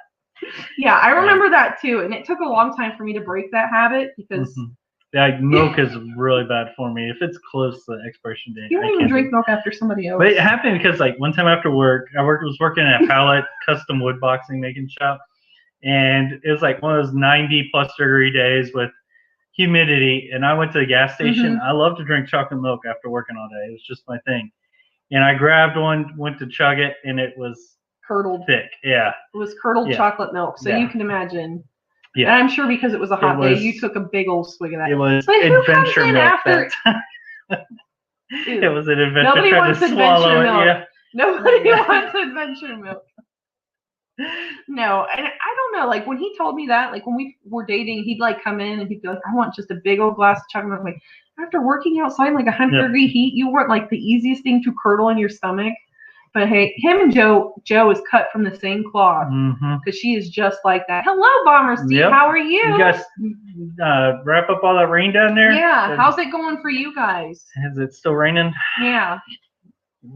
yeah, I remember that, too. And it took a long time for me to break that habit because... Yeah, milk is really bad for me. If it's close to the expiration date, you don't even drink milk after somebody else. But it happened because, like, one time after work, was working at a pallet custom wood boxing making shop, and it was like one of those 90+ degree days with humidity. And I went to the gas station. I love to drink chocolate milk after working all day. It was just my thing. And I grabbed one, went to chug it, and it was curdled, thick. Yeah, it was curdled chocolate milk. So you can imagine. Yeah, and I'm sure because it was a hot day, you took a big old swig of that. It was adventure milk. After... It was an adventure. Nobody wants adventure milk. Yeah. Nobody wants adventure milk. No, and I don't know. Like, when he told me that, like, when we were dating, he'd, like, come in and he'd be like, I want just a big old glass of chocolate milk. Like, after working outside in, like, 100-degree heat, you weren't, like, the easiest thing to curdle in your stomach. But hey, him and Joe is cut from the same cloth because she is just like that. Hello, Bomber Steve. How are you? You guys wrap up all that rain down there? Yeah. How's it going for you guys? Is it still raining? Yeah.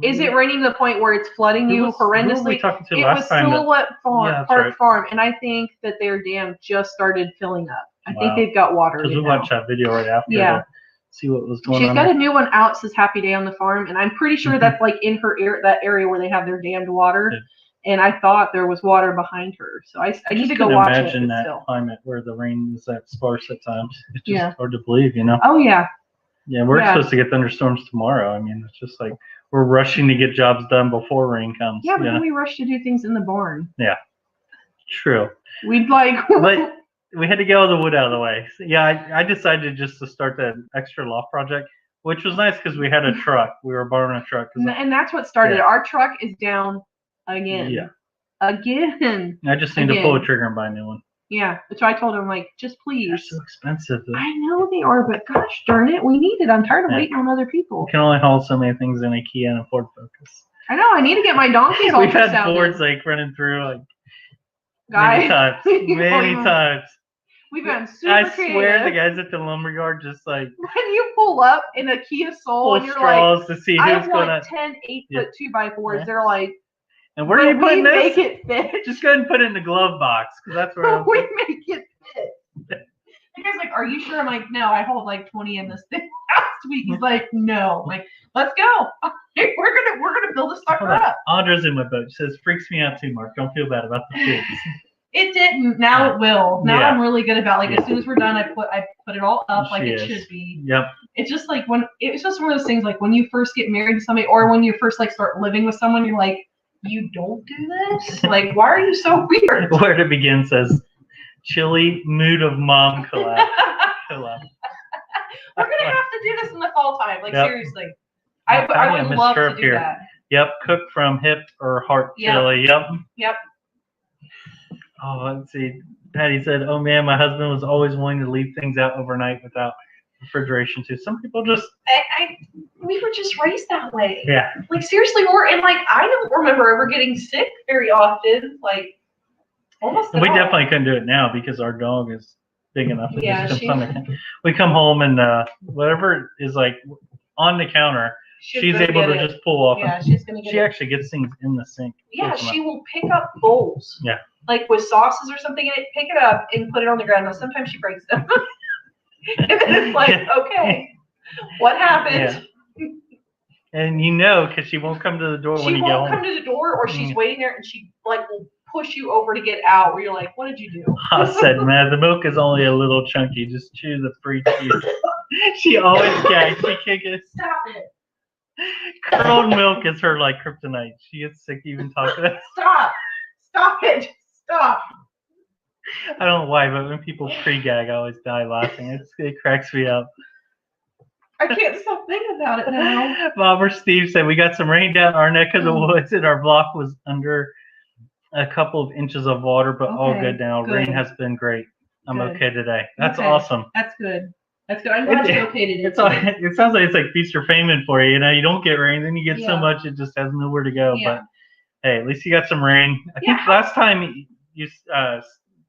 Is it raining to the point where it's flooding you horrendously? Who were we talking to last time? It was Silhouette Park Farm, and I think that their dam just started filling up. I think they've got water. Because we watched that video right after. Yeah. See what was going on. She's got a new one out. Says Happy Day on the Farm, and I'm pretty sure that's like in her that area where they have their dammed water. Yeah. And I thought there was water behind her, so I need to go watch it. Imagine that climate where the rain is that sparse at times. It's just hard to believe, you know. Oh yeah. Yeah, we're supposed to get thunderstorms tomorrow. I mean, it's just like we're rushing to get jobs done before rain comes. Yeah, but then we rush to do things in the barn. Yeah. True. We'd like. But we had to get all the wood out of the way. So, yeah, I decided just to start that extra loft project, which was nice because we had a truck. We were borrowing a truck. And that's what started. Our truck is down again. Yeah. Again. I just need to pull a trigger and buy a new one. Yeah. So I told him, like, just please. They're so expensive. Though. I know they are, but gosh darn it, we need it. I'm tired of waiting on other people. You can only haul so many things in IKEA and a Ford Focus. I know. I need to get my donkeys all We've had Fords, like, running through, like, many times. We've been super creative. I swear the guys at the lumberyard just like when you pull up in a Kia Soul and you're like, to see who's going on. 10 8-foot 2x4s. They're like, and where are you putting this? Make it fit. Just go ahead and put it in the glove box because that's where we make it fit. The guy's like, are you sure? I'm like, no, I hold like 20 in this thing last week. He's like, no. I'm like, let's go. We're gonna build this sucker up. Audra's in my boat. She says, freaks me out too, Mark. Don't feel bad about the kids. It didn't. Now it will. Now I'm really good about as soon as we're done, I put it all up like it should be. Yep. It's just like it's just one of those things like when you first get married to somebody or when you first like start living with someone, you're like, you don't do this? Like, why are you so weird? Where to begin says chilly mood of mom collab. We're gonna have to do this in the fall time. Like seriously. I would love to do that. Yep, cook from hip or heart chili. Yep. Oh, let's see. Patty said, oh man, my husband was always willing to leave things out overnight without refrigeration too. Some people just... we were just raised that way. Yeah. Like seriously, I don't remember ever getting sick very often. Like almost we definitely couldn't do it now because our dog is big enough. We come home and whatever is like on the counter, she's able to just pull off. Yeah, she's going to get She actually gets things in the sink. Yeah, she will pick up bowls. Yeah. Like with sauces or something, and pick it up and put it on the ground. Now, sometimes she breaks them. And then it's like, okay, what happened? Yeah. And you know, because she won't come to the door when you get home. She won't come to the door, or she's waiting there, and she like will push you over to get out. Where you're like, what did you do? I said, man, the milk is only a little chunky. Just chew the free cheese. She always gags. She can't get. Stop it. Curdled milk is her like kryptonite. She gets sick even talking. Stop it. Stop. I don't know why, but when people pre-gag, I always die laughing. It cracks me up. I can't stop thinking about it now. Bob or Steve said, we got some rain down our neck of the woods, and our block was under a couple of inches of water, but all good now. Good. Rain has been great. I'm okay today. That's awesome. That's good. That's good. I'm glad you're okay today. It sounds like it's like feast or famine for you. You know, you don't get rain, then you get so much it just has nowhere to go. Yeah. But hey, at least you got some rain. I think last time you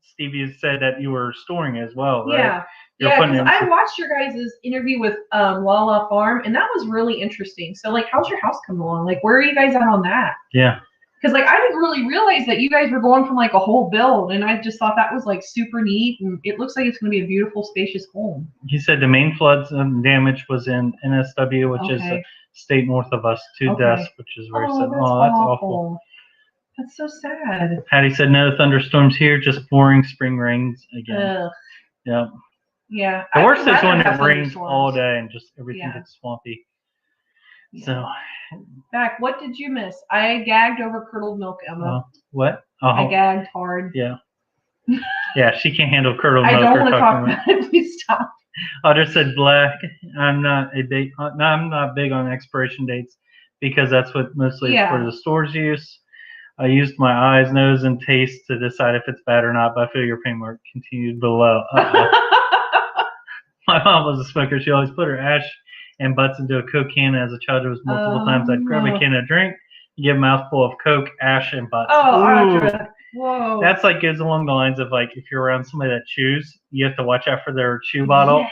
Stevie said that you were storing as well, right? Yeah. Because I watched your guys' interview with Lala Farm, and that was really interesting. So, like, how's your house coming along? Like, where are you guys at on that? Yeah. Because, like, I didn't really realize that you guys were going from, like, a whole build, and I just thought that was, like, super neat, and it looks like it's going to be a beautiful, spacious home. He said the main floods and damage was in NSW, which is a state north of us, 2 deaths, which is very sad. Oh, that's awful. That's so sad. Patty said no thunderstorms here, just boring spring rains again. Ugh. Yep. Yeah. The worst is when it rains all day and just everything gets swampy. Yeah. So. Back, what did you miss? I gagged over curdled milk, Emma. What? I gagged hard. Yeah. Yeah, she can't handle curdled milk. I don't want to talk about it. Please stop. Otter said black. I'm not big on expiration dates because that's what mostly is for the store's use. I used my eyes, nose, and taste to decide if it's bad or not, but I feel your pain mark continued below. My mom was a smoker. She always put her ash and butts into a Coke can. As a child, it was multiple times I'd grab a can of drink, you get a mouthful of Coke, ash, and butts. Whoa. That's like goes along the lines of like if you're around somebody that chews, you have to watch out for their chew bottle. Yes.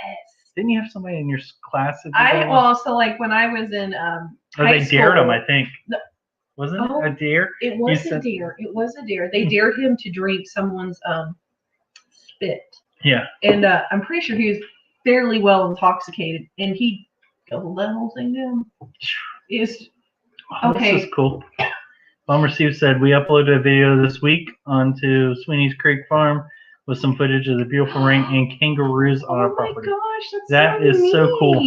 Didn't you have somebody in your class? So like when I was in they dared him, I think. Wasn't it a dare? It was a dare. It was a dare. They dared him to drink someone's spit. Yeah. And I'm pretty sure he was fairly well intoxicated, and he gobbled that whole thing down. This is cool. Bomber Steve said, we uploaded a video this week onto Sweeney's Creek Farm with some footage of the beautiful rain and kangaroos on our property. Oh my gosh, that is neat. So cool.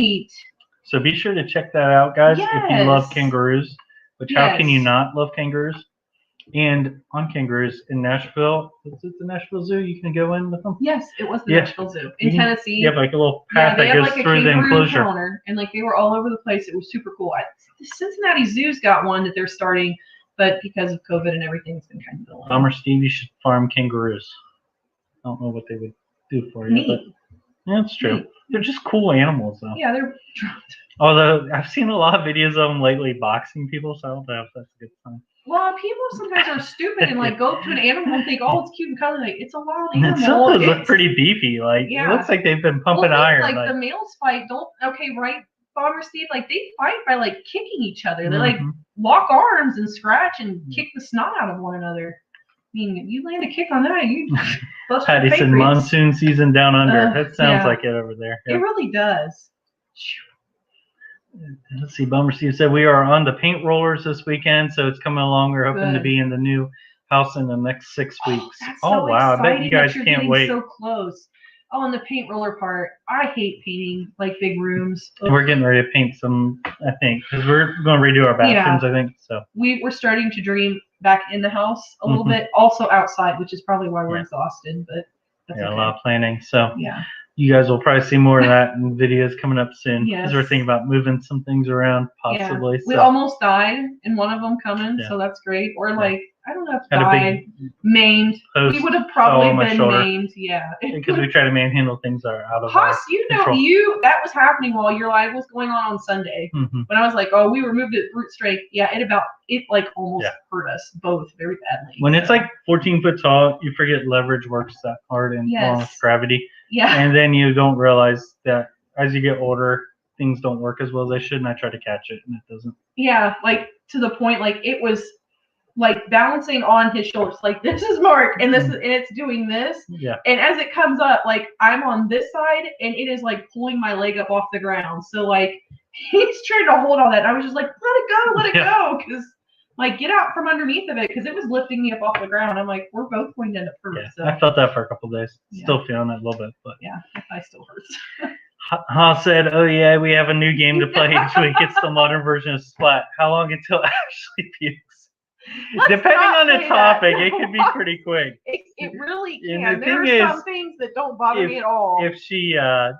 So be sure to check that out, guys, if you love kangaroos. Which how can you not love kangaroos? And on kangaroos in Nashville, is it the Nashville Zoo? You can go in with them? Yes, it was the Nashville Zoo in Tennessee. You have like a little path that goes through the enclosure. Counter, and like they were all over the place. It was super cool. The Cincinnati Zoo's got one that they're starting, but because of COVID and everything, it's been kind of delayed. Bomber Steve, you should farm kangaroos. I don't know what they would do for you, but yeah, it's true. They're just cool animals, though. Yeah, they're. Although I've seen a lot of videos of them lately boxing people, so I don't know if that's a good sign. Well, people sometimes are stupid and like go up to an animal and think, "Oh, it's cute and cuddly." Like it's a wild animal. And some of those look pretty beefy. Like it looks like they've been pumping iron. Like the males fight. Right, Bomber Steve? Like they fight by like kicking each other. They like lock arms and scratch and kick the snot out of one another. I mean, you land a kick on that, you bust your Patty said monsoon season down under. That sounds like it over there. It really does. Let's see, Bomber Steve said we are on the paint rollers this weekend, so it's coming along. We're hoping to be in the new house in the next 6 weeks. Wow, I bet you guys can't wait. So close. Oh, and the paint roller part. I hate painting like big rooms. Ugh. We're getting ready to paint some, I think, because we're going to redo our bathrooms, I think. So we're starting to dream back in the house a little bit, also outside, which is probably why we're exhausted. But that's a lot of planning. So yeah. You guys will probably see more of that in videos coming up soon. Yes. Because we're thinking about moving some things around, possibly. Yeah. We almost died in one of them coming, so that's great. Or like, I don't know if died, maimed. We would have probably been maimed, Because we try to manhandle things that are out of Haas, our control. that was happening while your live was going on Sunday. When I was like, oh, we removed it root straight. Yeah, it almost hurt us both very badly. When it's like 14 foot tall, you forget leverage works that hard and along with gravity. Yeah. And then you don't realize that as you get older, things don't work as well as they should, and I try to catch it, and it doesn't. Yeah, like to the point, like it was like balancing on his shoulders. Like this is Mark, and this is, and it's doing this. Yeah. And as it comes up, like I'm on this side, and it is like pulling my leg up off the ground. So like he's trying to hold on that. And I was just like, let it go, because like get out from underneath of it, because it was lifting me up off the ground. I'm like, we're both going to end up hurt. Yeah, so. I felt that for a couple of days. Still feeling it a little bit, but I still hurts. Ha said, "Oh yeah, we have a new game to play each week. It's the modern version of Splat. How long until Ashley pukes? Depending on the topic, it could be pretty quick. It It really can. There are some things that don't bother me at all. If she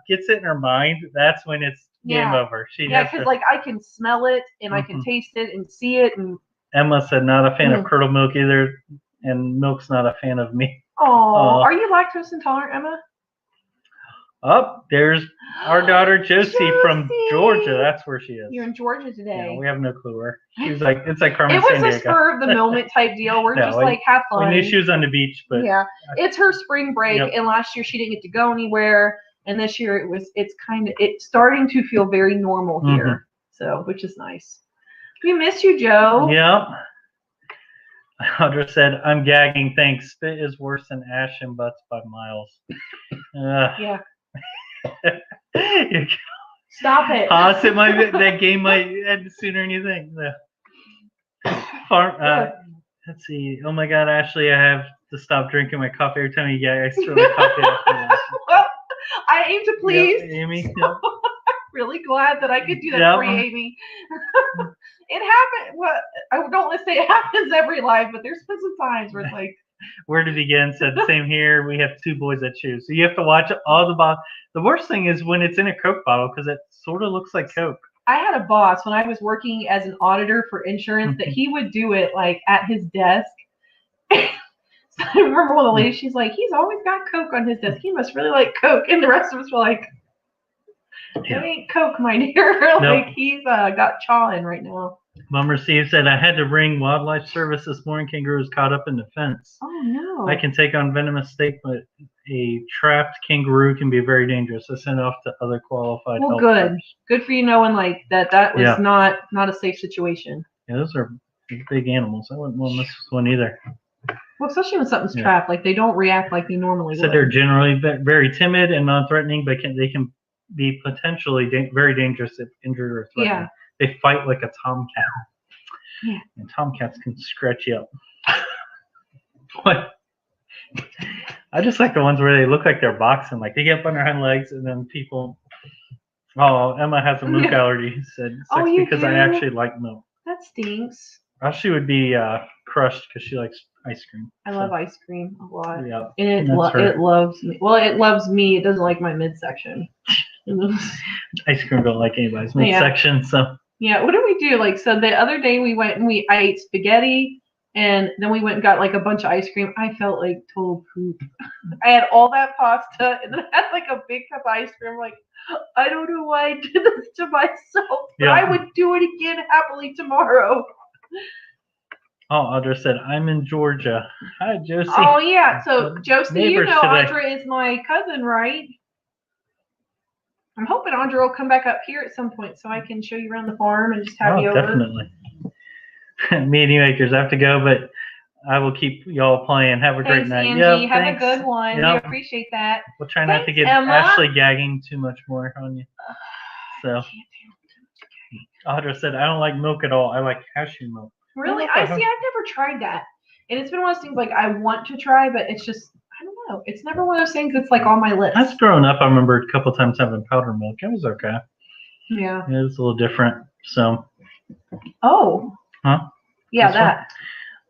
gets it in her mind, that's when it's game over. Because like I can smell it and I can taste it and see it. And Emma said not a fan of curdled milk either, and milk's not a fan of me. Oh, are you lactose intolerant, Emma? Oh, there's our daughter Josie from Georgia. That's where she is. You're in Georgia today. Yeah, we have no clue where. She's like, it's like Carmen Sandiego. It was a spur of the moment type deal. We're just like, have fun. We knew she was on the beach, but it's her spring break, and last year she didn't get to go anywhere, and this year it's starting to feel very normal here, so which is nice. We miss you, Joe. Yep. Audra said, I'm gagging, thanks. Spit is worse than ash and butts by miles. Yeah. Stop it. That game might end sooner than you think. Let's see. Oh my God, Ashley, I have to stop drinking my coffee every time you gag. I throw my coffee out. Well, I aim to please. Yep, Amy. Yep. I'm really glad that I could do that for you, Amy. It happened. Well, I don't want to say it happens every life, but there's been some times where it's like. Where to begin? Said the same here. We have two boys that chew, so you have to watch all the bottles. The worst thing is when it's in a Coke bottle because it sort of looks like Coke. I had a boss when I was working as an auditor for insurance that he would do it like at his desk. So I remember one of the ladies, she's like, he's always got Coke on his desk. He must really like Coke. And the rest of us were like, it ain't Coke, my dear. Like he's got chaw in right now. Bummer Steve said, I had to ring wildlife service this morning. Kangaroo was caught up in the fence. Oh, no. I can take on venomous snake, but a trapped kangaroo can be very dangerous. I sent off to other qualified help. Good. Good for you knowing like that was not a safe situation. Yeah, those are big animals. I wouldn't want to miss one either. Well, especially when something's trapped. Like they don't react like they normally would. So they're generally very timid and non-threatening, but they can be potentially very dangerous if injured or threatened. Yeah. They fight like a tomcat. Yeah. And tomcats can scratch you up. What? I just like the ones where they look like they're boxing. Like they get up on their hind legs and then people. Oh, Emma has a milk allergy. He said, because I actually like milk. That stinks. She would be crushed because she likes ice cream. I love ice cream a lot. Yeah. And it loves me. Well, it loves me. It doesn't like my midsection. Ice cream don't like anybody's midsection, so. Yeah, what did we do? Like, so the other day we went and I ate spaghetti, and then we went and got like a bunch of ice cream. I felt like total poop. I had all that pasta, and then I had like a big cup of ice cream. I'm like, I don't know why I did this to myself, but I would do it again happily tomorrow. Oh, Audra said, I'm in Georgia. Hi, Josie. Oh, yeah. So, Josie, you know Audra is my cousin, right? I'm hoping Audra will come back up here at some point so I can show you around the farm and just have you over. Definitely. Meeting makers, I have to go, but I will keep y'all playing. Have a great night. Angie. Have a good one. We appreciate that. We'll try not to get Ashley gagging too much more on you. So, Audra said, I don't like milk at all. I like cashew milk. Really? I've never tried that. And it's been one of those things like I want to try, but it's just, I don't know. It's never one of those things that's like on my list. I've grown up. I remember a couple times having powdered milk. It was okay. Yeah. It was a little different. So. Oh. Huh? Yeah, that.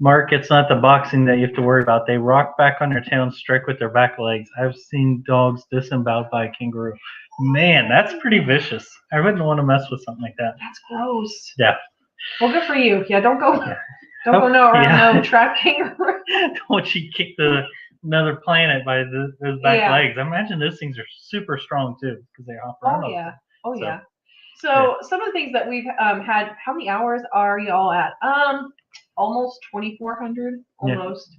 Mark, it's not the boxing that you have to worry about. They rock back on their tail and strike with their back legs. I've seen dogs disemboweled by a kangaroo. Man, that's pretty vicious. I wouldn't want to mess with something like that. That's gross. Yeah. Well, good for you. Yeah, don't go around no trapped kangaroo. Don't you kick another planet by those back legs. I imagine those things are super strong too because they hop around. Oh yeah. So some of the things that we've had, how many hours are y'all at? Almost 2,400, almost.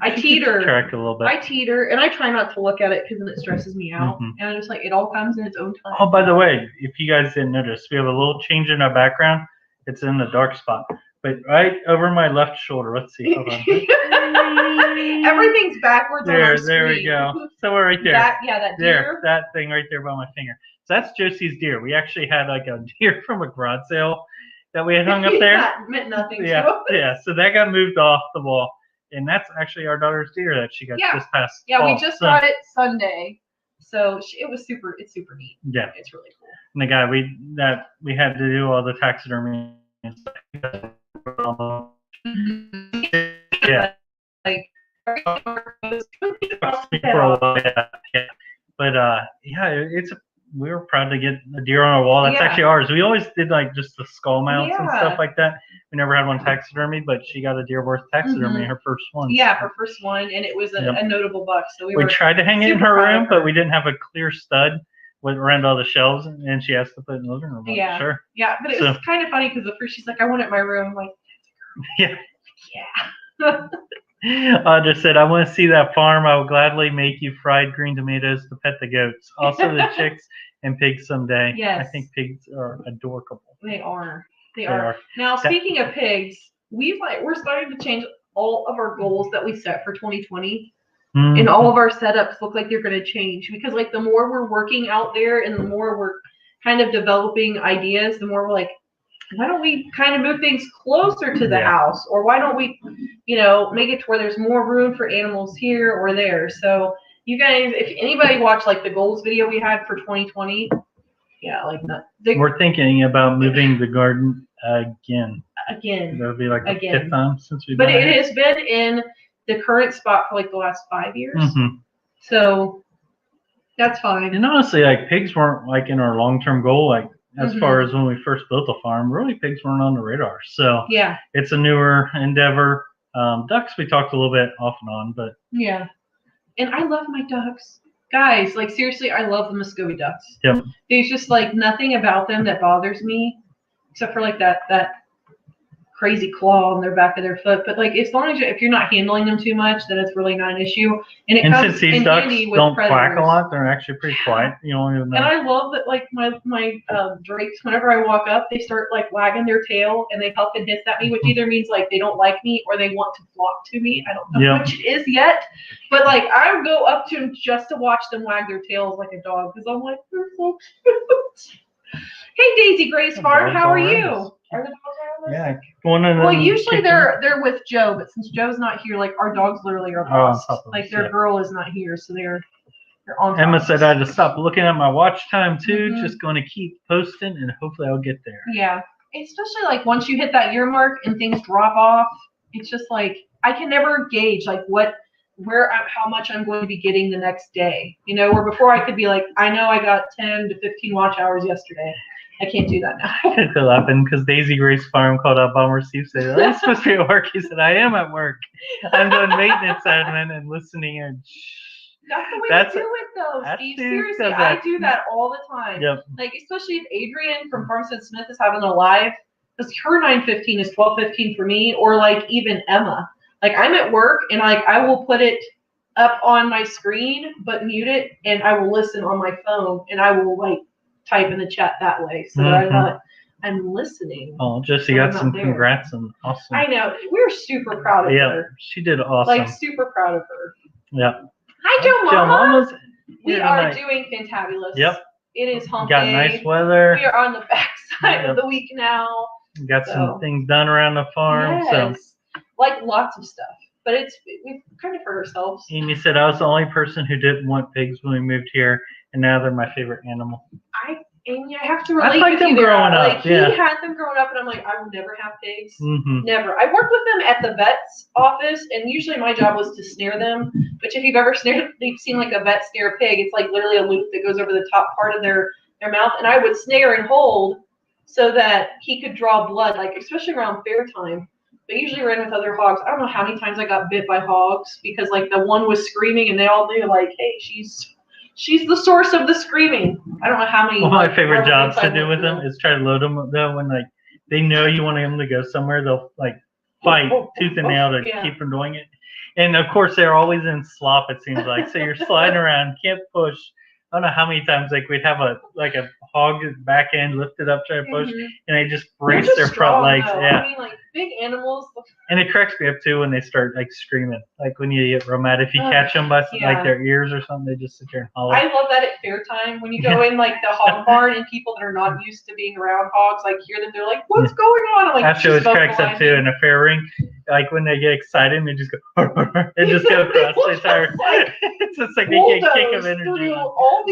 I teeter. Track a little bit. I teeter, and I try not to look at it because then it stresses me out. Mm-hmm. And I just like, it all comes in its own time. Oh, by the way, if you guys didn't notice, we have a little change in our background. It's in the dark spot. But right over my left shoulder, let's see. Hold on. Everything's backwards on our screen. There we go. So we're right there. That deer. That thing right there by my finger. So that's Josie's deer. We actually had like a deer from a garage sale that we had hung up there. That meant nothing to us. Yeah. So that got moved off the wall. And that's actually our daughter's deer that she got this past fall. We just got it Sunday. So it's super neat. Yeah. It's really cool. And the guy we had to do all the taxidermy and stuff. Yeah. Like For a while, yeah. But we were proud to get a deer on our wall. That's actually ours. We always did like just the skull mounts and stuff like that. We never had one taxidermy, but she got a deer worth taxidermy, her first one. Yeah, her first one, and it was a notable buck. So we tried to hang it in her room, but we didn't have a clear stud around all the shelves, and she asked to put it in the living room. Yeah, sure. Yeah, but it was kind of funny because at first she's like, "I want it in my room." I'm like, yeah. I just said, I want to see that farm. I will gladly make you fried green tomatoes to pet the goats. Also the chicks and pigs someday. Yes. I think pigs are adorable. They are. They are. Now, speaking of pigs, we're starting to change all of our goals that we set for 2020. Mm-hmm. And all of our setups look like they're going to change because like the more we're working out there and the more we're kind of developing ideas, the more we're like, why don't we kind of move things closer to the house? Or why don't we, make it to where there's more room for animals here or there? So you guys, if anybody watched like the goals video we had for 2020, we're thinking about moving the garden again. That'll be like the fifth time since we've been here. But it has been in the current spot for like the last 5 years. Mm-hmm. So that's fine. And honestly, like pigs weren't like in our long-term goal, like as far as when we first built the farm, really pigs weren't on the radar. So it's a newer endeavor. Ducks we talked a little bit off and on, but and I love my ducks. Guys, like seriously, I love the Muscovy ducks. Yep. There's just like nothing about them that bothers me, except for like that crazy claw on their back of their foot. But like as long as if you're not handling them too much, then it's really not an issue. And it comes since these in ducks handy with don't predators. quack a lot, they're actually pretty quiet. You don't even know. And I love that like my drakes, whenever I walk up, they start like wagging their tail and they huff and hiss at me, which either means like they don't like me or they want to flock to me. I don't know which it is yet. But like I would go up to them just to watch them wag their tails like a dog because I'm like, they're so cute. Hey Daisy Grace Farm, how are you? Are the dogs around us? Yeah, one of them. Well, usually they're with Joe, but since Joe's not here, like our dogs literally are lost. Like their girl is not here, so they're on. Emma said I had to stop looking at my watch time too. Just going to keep posting, and hopefully I'll get there. Yeah, especially like once you hit that year mark and things drop off, it's just like I can never gauge like how much I'm going to be getting the next day. Where before I could be like, I know I got 10 to 15 watch hours yesterday. I can't do that now. I feel laughing because Daisy Grace Farm called up Bomber Steve said, I'm supposed to be at work. He said, I am at work. I'm doing maintenance admin and listening in. That's the way to do it though, Steve. Seriously, I do that all the time. Yep. Like especially if Adrian from Farmstead Smith is having a live, because her 9:15 is 12:15 for me, or like even Emma. Like I'm at work and like I will put it up on my screen but mute it and I will listen on my phone and I will like type in the chat that way so that I'm listening. Oh, Jessie got some congrats and awesome. I know. We're super proud of her. Yeah, she did awesome. Like super proud of her. Yeah. Hi, Joe Mama. We are doing fantabulous. Yep. It is hump day. Got nice weather. We are on the backside of the week now. Got some things done around the farm. Yes. So. Like lots of stuff. But we've kind of hurt ourselves. Amy said I was the only person who didn't want pigs when we moved here, and now they're my favorite animal. Amy, I have to relate with you there. Like he had them growing up, and I'm like, I will never have pigs. Mm-hmm. Never. I worked with them at the vet's office, and usually my job was to snare them. Which, if you've ever seen like a vet snare a pig, it's like literally a loop that goes over the top part of their mouth, and I would snare and hold so that he could draw blood, like especially around fair time. But usually ran with other hogs. I don't know how many times I got bit by hogs because like the one was screaming, and they all knew like, hey, she's the source of the screaming. I don't know how many. One of my favorite jobs to do with them is try to load them though when like they know you want them to go somewhere. They'll like fight tooth and nail to keep from doing it. And of course they're always in slop. It seems like so you're sliding around, can't push. I don't know how many times like we'd have a hog back end lifted up trying to push, and they just brace their front legs. Though. Yeah. I mean, like big animals. And it cracks me up too when they start like screaming. Like when you get real mad if you catch them by like their ears or something, they just sit there and holler. I love that at fair time when you go in like the hog barn and people that are not used to being around hogs like hear them. They're like, "What's going on?" I'm like, that always cracks up too in a fair ring. Like when they get excited, they just go. They just go across the entire. It's just like they get a kick of energy.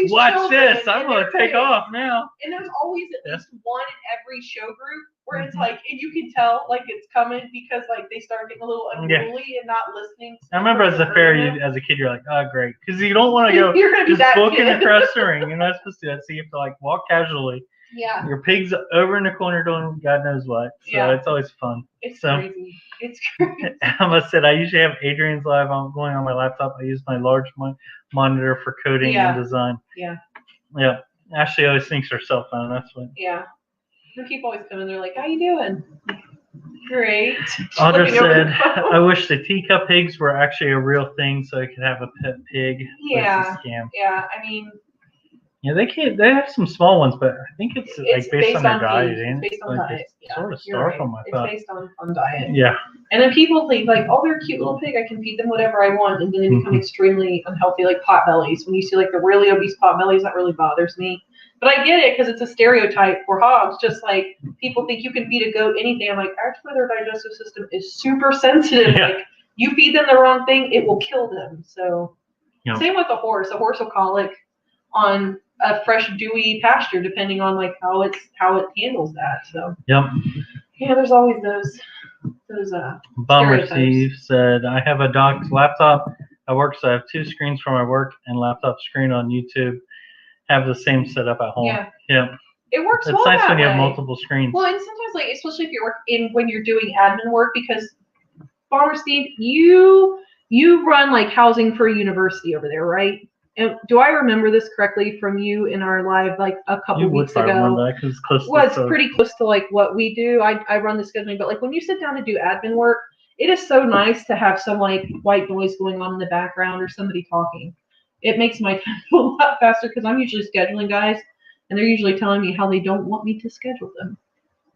Watch this! I'm gonna take off now. And there's always at least one in every show group where it's like, and you can tell like it's coming because like they start getting a little unruly and not listening. I remember as a fair, as a kid, you're like, oh great, because you don't want to go just booking across the ring. You're not supposed to do that, so you have to like walk casually. Yeah. Your pig's over in the corner doing God knows what, so it's always fun. It's crazy. It's crazy. Emma said, I usually have Adrian's live going on my laptop. I use my large monitor for coding and design. Yeah. Yeah. Ashley always thinks her cell phone. That's what. Yeah. And people always come in, they're like, how you doing? Great. Audra said, I wish the teacup pigs were actually a real thing so I could have a pet pig. Yeah. It's a scam. Yeah, I mean. Yeah, they have some small ones, but I think it's like based on their diet. It's based on diet. Yeah, sort of starve them, I thought. It's based on diet. Yeah. And then people think like, oh, they're a cute little pig. I can feed them whatever I want. And then they become extremely unhealthy, like pot bellies. When you see like the really obese pot bellies, that really bothers me. But I get it because it's a stereotype for hogs. Just like people think you can feed a goat anything. I'm like, actually, their digestive system is super sensitive. Yeah. Like you feed them the wrong thing, it will kill them. So same with a horse. A horse will colic on a fresh, dewy pasture, depending on like how it handles that. So yeah, there's always those Bummer Steve said, I have a doc's laptop at work, so I have 2 screens for my work and laptop screen on YouTube. Have the same setup at home. Yeah. It works well. It's nice when you have way. Multiple screens. Well, and sometimes like especially if you're when you're doing admin work, because Bummer Steve, you run like housing for a university over there, right? And do I remember this correctly from you in our live like a couple weeks ago? Remember that, 'cause it's close it's pretty close to like what we do. I run the scheduling, but like when you sit down to do admin work, it is so nice to have some like white noise going on in the background or somebody talking. It makes my time go a lot faster because I'm usually scheduling guys and they're usually telling me how they don't want me to schedule them.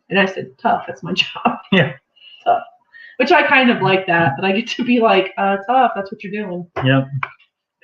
And I said, tough, that's my job. Yeah. Tough. Which I kind of like that I get to be like, tough, that's what you're doing. Yep.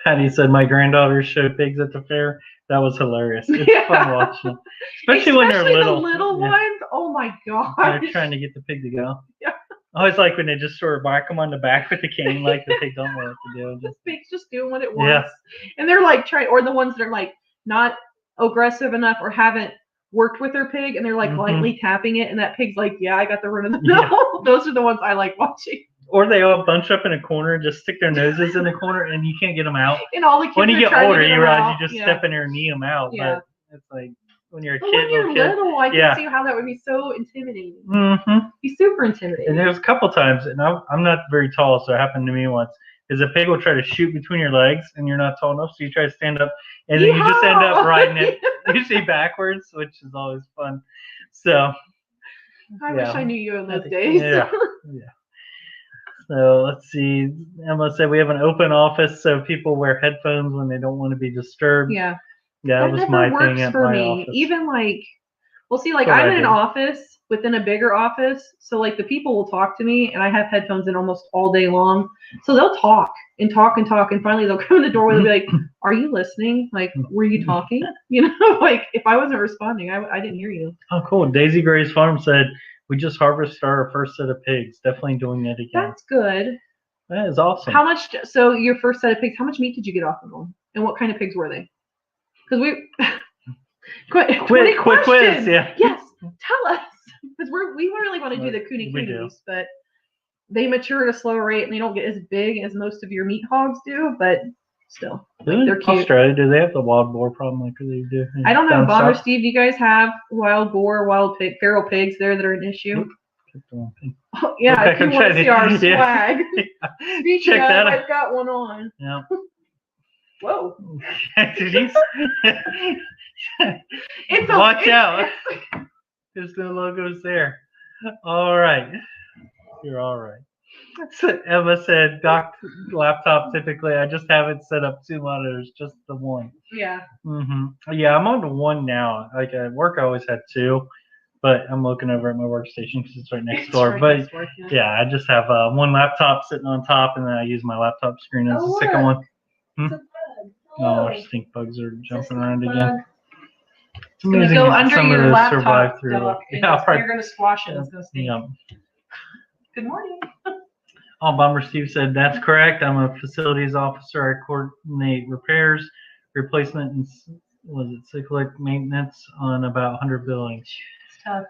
Patty said, my granddaughter showed pigs at the fair. That was hilarious. It's fun watching them. Especially when they're little. The little ones. Oh my god. They're trying to get the pig to go. Yeah. I always like when they just sort of whack them on the back with the cane, like the pig don't know what to do. The pig's just doing what it wants. Yeah. And they're like trying, or the ones that are like not aggressive enough or haven't worked with their pig, and they're like lightly tapping it, and that pig's like, yeah, I got the room in the middle. Yeah. Those are the ones I like watching. Or they all bunch up in a corner, just stick their noses in the corner, and you can't get them out. And all the kids when you get older, you realize you just yeah. step in there and knee them out. Yeah. But it's like when you're a kid. When you're little, I can see how that would be so intimidating. Mm-hmm. Be super intimidating. And there's a couple times, and I'm not very tall, so it happened to me once. Is a pig will try to shoot between your legs, and you're not tall enough, so you try to stand up, and then you just end up riding it usually backwards, which is always fun. So. I wish I knew you in those days. Yeah. So let's see. Emma said we have an open office, so people wear headphones when they don't want to be disturbed. Yeah. Yeah, that was my thing at my office. Even like, well, see, like I'm in an office within a bigger office, so like the people will talk to me, and I have headphones in almost all day long. So they'll talk and talk and talk, and finally they'll come in the doorway and be like, "Are you listening? Like, were you talking? You know, like if I wasn't responding, I didn't hear you." Oh, cool. Daisy Gray's Farm said. We just harvested our first set of pigs. Definitely doing that again. That's good. That is awesome. How much? So your first set of pigs. How much meat did you get off of them? And what kind of pigs were they? Because we quick quiz. Yeah. Yes. Tell us, because we really want to do the coonies, but they mature at a slower rate and they don't get as big as most of your meat hogs do. But still, like, they're cute. Australia, do they have the wild boar problem like they do? I don't know, Bomber Steve. Do you guys have wild boar, wild pig, feral pigs there that are an issue? Oh, yeah, okay, if you want to see our swag, check that out. I've got one on. Yeah. Whoa. Watch out. There's no logos there. All right. You're all right. So Emma said, Doc laptop, typically, I just haven't set up 2 monitors, just the one. Yeah. Mm-hmm. Yeah, I'm on the one now. Like at work, I always had 2, but I'm looking over at my workstation because it's right next door. Yeah, I just have one laptop sitting on top, and then I use my laptop screen as the second one. It's a bug. Oh, our stink bugs are jumping around again. It's going to go under your laptop, Doc, and you're going to squash it. It's going to stink. Yeah. Good morning. Bomber Steve said, that's correct. I'm a facilities officer. I coordinate repairs, replacement, and cyclic maintenance on about 100 buildings. It's tough.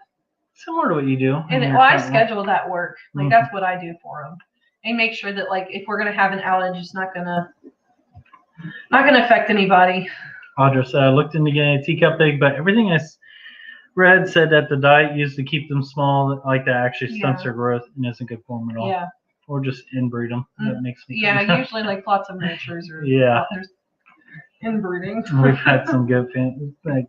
Similar to what you do. And I schedule that work. Like that's what I do for them. And make sure that like if we're gonna have an outage, it's not gonna affect anybody. Audra looked into getting a teacup pig, but everything I read said that the diet used to keep them small, like that actually stunts their growth and isn't good for them at all. Yeah. Or just inbreed them. That makes me usually like lots of miniatures or there's inbreeding. We've had some goat like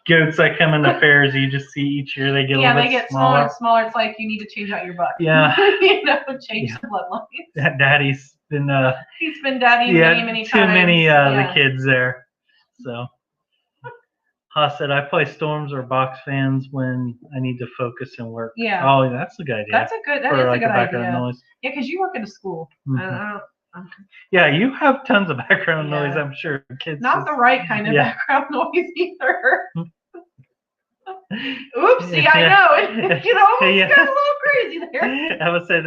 goats that come in the fairs. You just see each year they get a little bit they get smaller and smaller. It's like you need to change out your buck. Yeah. Change the bloodlines. Daddy's been he's been daddy many times. Too many the kids there. So Haas said I play Storms or box fans when I need to focus and work. Yeah. Oh, that's a good idea. That is a good idea. Noise. Yeah, because you work at a school. Yeah, you have tons of background noise, I'm sure. Kids not the right kind of background noise either. Oopsie, I know. It almost got a little crazy there. I was saying,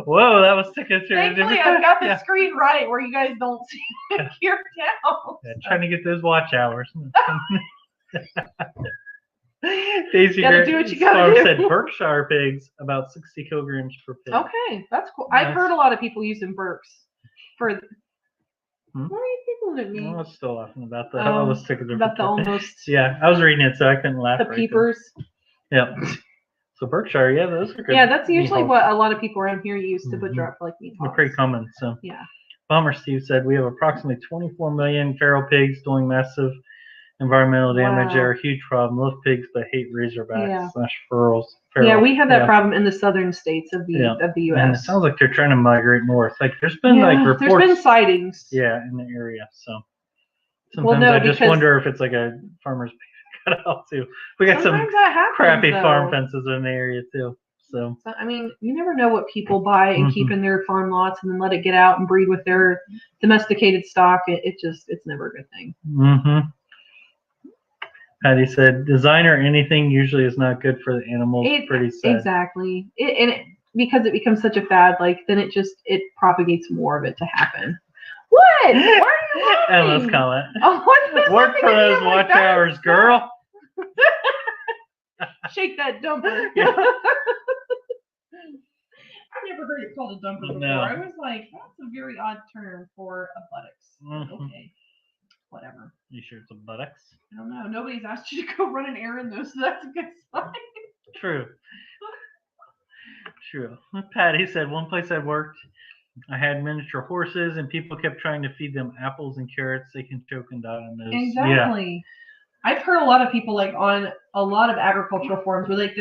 whoa, that was sticking through. Thankfully, I've got the screen right where you guys don't see it here down. Yeah, trying to get those watch hours. Daisy gotta do what you gotta do. Said Berkshire pigs about 60 kilograms per pig. Okay, that's cool. Nice. I've heard a lot of people using Berks for. Why are you giggling at me? I was still laughing about that. I was sticking there. About the almost. Yeah, I was reading it, so I couldn't laugh. The peepers. Yeah. So Berkshire, those are good. Yeah, that's usually what a lot of people around here use to put drop for like meat. They're pretty common. So. Yeah. Bomber Steve said we have approximately 24 million feral pigs doing massive environmental damage. They're a huge problem. Love pigs but hate razorbacks / ferals. Yeah, we have that problem in the southern states of the U.S. And it sounds like they're trying to migrate north. Like there's been reports. There's been sightings. Yeah, in the area. So sometimes I just wonder if it's like a farmer's cut out too. We got some crappy farm fences in the area too. So I mean, you never know what people buy and keep in their farm lots and then let it get out and breed with their domesticated stock. It's never a good thing. Mm-hmm. Patty said, design or anything usually is not good for the animals. Pretty sad. Exactly. Because it becomes such a fad, like then it propagates more of it to happen. What? Why are you laughing? Emma's comment. Work for those watch hours, girl. Shake that dumper. I've never heard it called a dumper before. I was like, that's a very odd term for a buttocks. Okay. Whatever. You sure it's a buttocks? I don't know. Nobody's asked you to go run an errand though, so that's a good sign. True. Patty said one place I worked, I had miniature horses and people kept trying to feed them apples and carrots. They can choke and die on those. Exactly. Yeah. I've heard a lot of people like on a lot of agricultural forums where like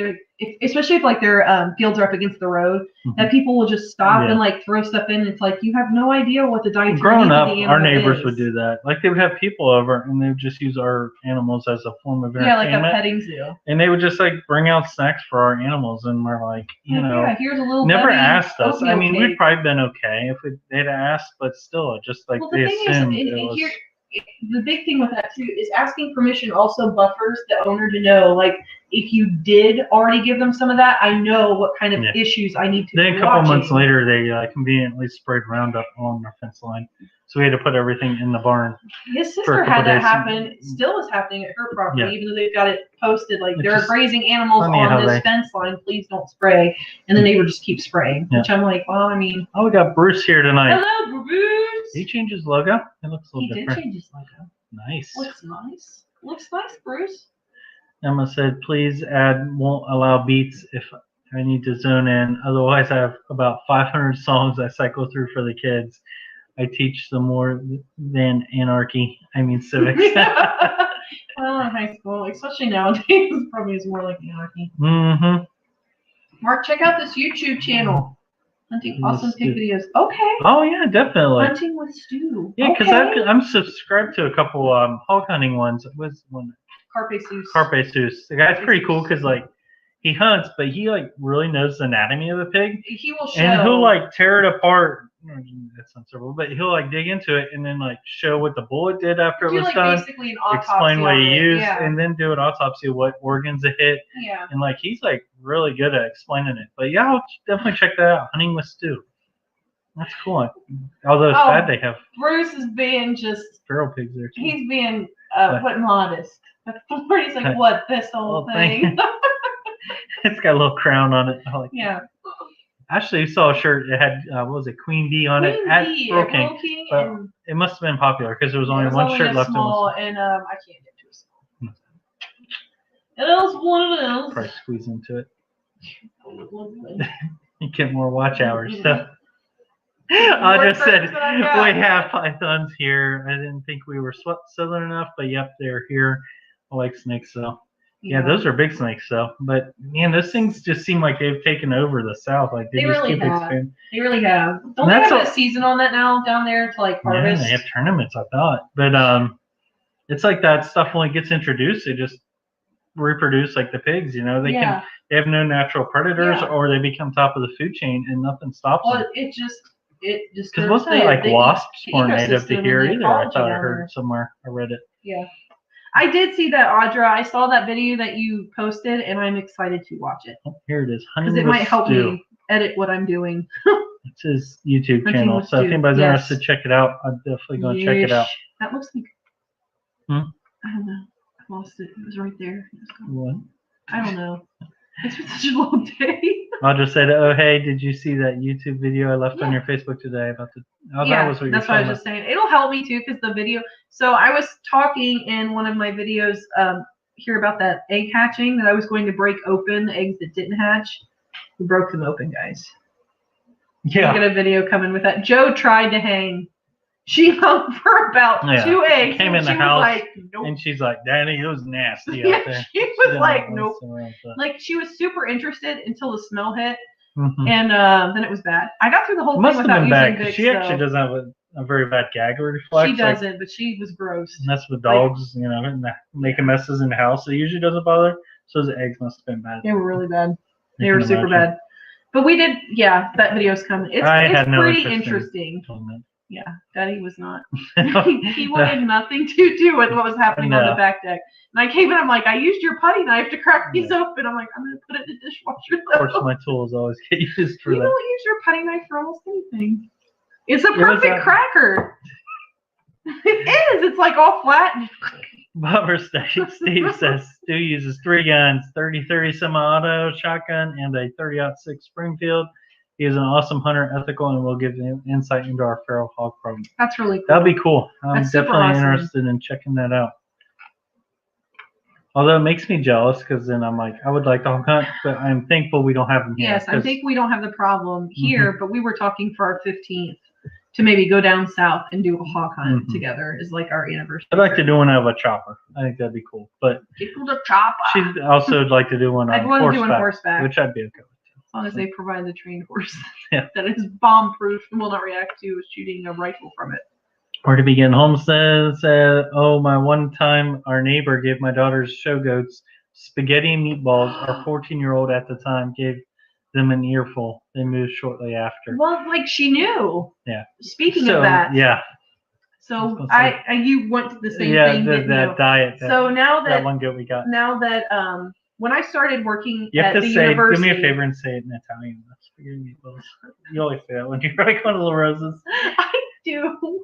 especially if like their fields are up against the road, that people will just stop and like throw stuff in. It's like you have no idea what the dietary growing up, our neighbors would do that. Like they would have people over and they would just use our animals as a form of entertainment. Yeah, like a petting zoo. And they would just like bring out snacks for our animals, and we're like, here's a little. Never asked us. I mean, we'd probably been okay if they'd asked, but still, just like they assumed it was. The big thing with that too is asking permission also buffers the owner to know, like, if you did already give them some of that, I know what kind of issues I need to Then a couple months later, they conveniently sprayed Roundup along our fence line. So we had to put everything in the barn. His sister had that happen. Still is happening at her property, even though they've got it posted. Like, there are grazing animals on this fence line. Please don't spray. And the neighbor just keeps spraying. Which I'm like, well, I mean. Oh, we got Bruce here tonight. Hello, Bruce. Did he change his logo? It looks a little different. He did change his logo. Nice. Looks nice, Bruce. Emma said, please add won't allow beats if I need to zone in. Otherwise, I have about 500 songs I cycle through for the kids. I teach them more than civics. Well, in high school, especially nowadays, probably is more like anarchy. Mm-hmm. Mark, check out this YouTube channel. Hunting awesome pig videos. Okay. Oh, yeah, definitely. Hunting with Stu. Yeah, because I'm subscribed to a couple hog hunting ones. What's one? Carpe Sus. The guy's pretty cool because, like, he hunts, but he, like, really knows the anatomy of the pig. He will show. And he'll, like, tear it apart. That's not terrible, but he'll, like, dig into it and then, like, show what the bullet did after it was done. Basically an autopsy explain what he used, and then do an autopsy of what organs it hit. Yeah. And, like, he's, like, really good at explaining it. But, yeah, I'll definitely check that out. Hunting with Stu. That's cool. Although it's sad they have. Bruce is being just. Feral pigs there, too. He's being, modest. That's the word. He's like, what, this whole thing? It's got a little crown on it. Yeah. Actually, you saw a shirt. It had what was it, Queen Bee on it at Rural King. But it must have been popular because there was only one shirt left. Small, and I can't get to a small. It was one of those. Probably squeeze into it. You get more watch hours. So I just said we have pythons here. I didn't think we were southern enough, but yep, they're here. I like snakes though. Yeah, those are big snakes though. But man, those things just seem like they've taken over the south. Like they really have. They really have. Don't they have a season on that now down there to like harvest? Yeah, they have tournaments, I thought. But it's like that stuff when it gets introduced, they just reproduce like the pigs. You know, they have no natural predators, or they become top of the food chain, and nothing stops them. It just because wasn't there like wasps weren't native to here either? I thought I heard somewhere. I read it. Yeah. I did see that, Audra. I saw that video that you posted, and I'm excited to watch it. Oh, here it is. Because it might help me edit what I'm doing. It's his YouTube channel. So if anybody's interested, check it out. I'm definitely going to check it out. That looks like... I don't know. I lost it. It was right there. What? I don't know. It's been such a long day. I'll just say, oh, hey, did you see that YouTube video I left on your Facebook today about the... Oh, that was what that's what I was just saying. It'll help me, too, because the video... So I was talking in one of my videos here about that egg hatching, that I was going to break open the eggs that didn't hatch. We broke them open, guys. Yeah. I got a video coming with that. Joe tried to hang. She hung for about 2 eggs. Came in the house, like, nope. And she's like, Daddy, it was nasty out there. She was like, nope. Like, she was super interested until the smell hit, and then it was bad. I got through the whole thing without using Vicks. She actually doesn't have a very bad gag reflex. She doesn't, but she was gross. And that's with dogs, you know, making messes in the house. It usually doesn't bother. So the eggs must have been bad. They were really bad. They were super bad. But we did, that video's coming. It's pretty interesting. Yeah, Daddy was not. He wanted nothing to do with what was happening on the back deck. And I came in, I'm like, I used your putty knife to crack these open. I'm like, I'm going to put it in the dishwasher. Of course, my tools always get used for that. You don't use your putty knife for almost anything. It's a perfect cracker. It is. It's like all flat. Bubber Steve says Stu uses 3 guns, 30-30 semi-auto shotgun, and a 30-06 Springfield. He is an awesome hunter, ethical, and will give you insight into our feral hog program. That's really cool. That'd be cool. I'm definitely interested in checking that out. Although it makes me jealous because then I'm like, I would like to hog hunt, but I'm thankful we don't have them here. Yes, I think we don't have the problem here, but we were talking for our 15th to maybe go down south and do a hog hunt together is like our anniversary. I'd like to do one out of a chopper. I think that'd be cool. But people to chopper. She'd also like to do one on horseback, which I'd be okay with. As long as they provide the trained horse that is bomb-proof and will not react to shooting a rifle from it. Where to begin? Holmes says, oh, my one time our neighbor gave my daughter's show goats spaghetti and meatballs. Our 14-year-old at the time gave them an earful. They moved shortly after. Well, like she knew. Yeah. Speaking of that. Yeah. So you went to the same thing. That diet. So now that one goat we got. Now that when I started working at the university. Do me a favor and say it in Italian. Spaghetti meatballs. You always say that when you're like one of the roses. I do.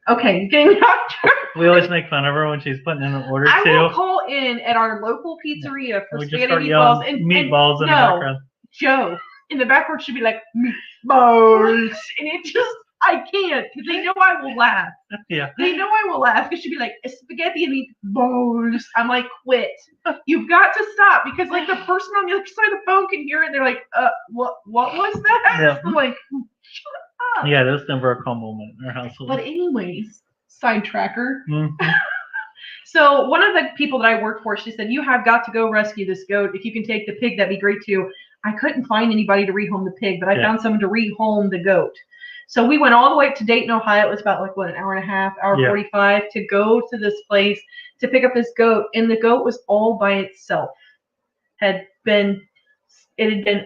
Okay, getting off track. We always make fun of her when she's putting in an order too. I will call in at our local pizzeria for spaghetti meatballs and meatballs in the background. Joe in the background should be like meatballs, and it just I can't because they know I will laugh. Yeah, they know I will laugh. It should be like spaghetti and meatballs. I'm like, quit. You've got to stop because like the person on the other side of the phone can hear it. They're like, what was that? Yeah. I'm like, shut up. Yeah, that's never a calm moment in our household. But anyways, sidetracker. So one of the people that I work for, she said, you have got to go rescue this goat. If you can take the pig, that'd be great too. I couldn't find anybody to rehome the pig, but I found someone to rehome the goat. So we went all the way up to Dayton, Ohio. It was about like, an hour and a half, hour 45 to go to this place to pick up this goat. And the goat was all by itself. It had been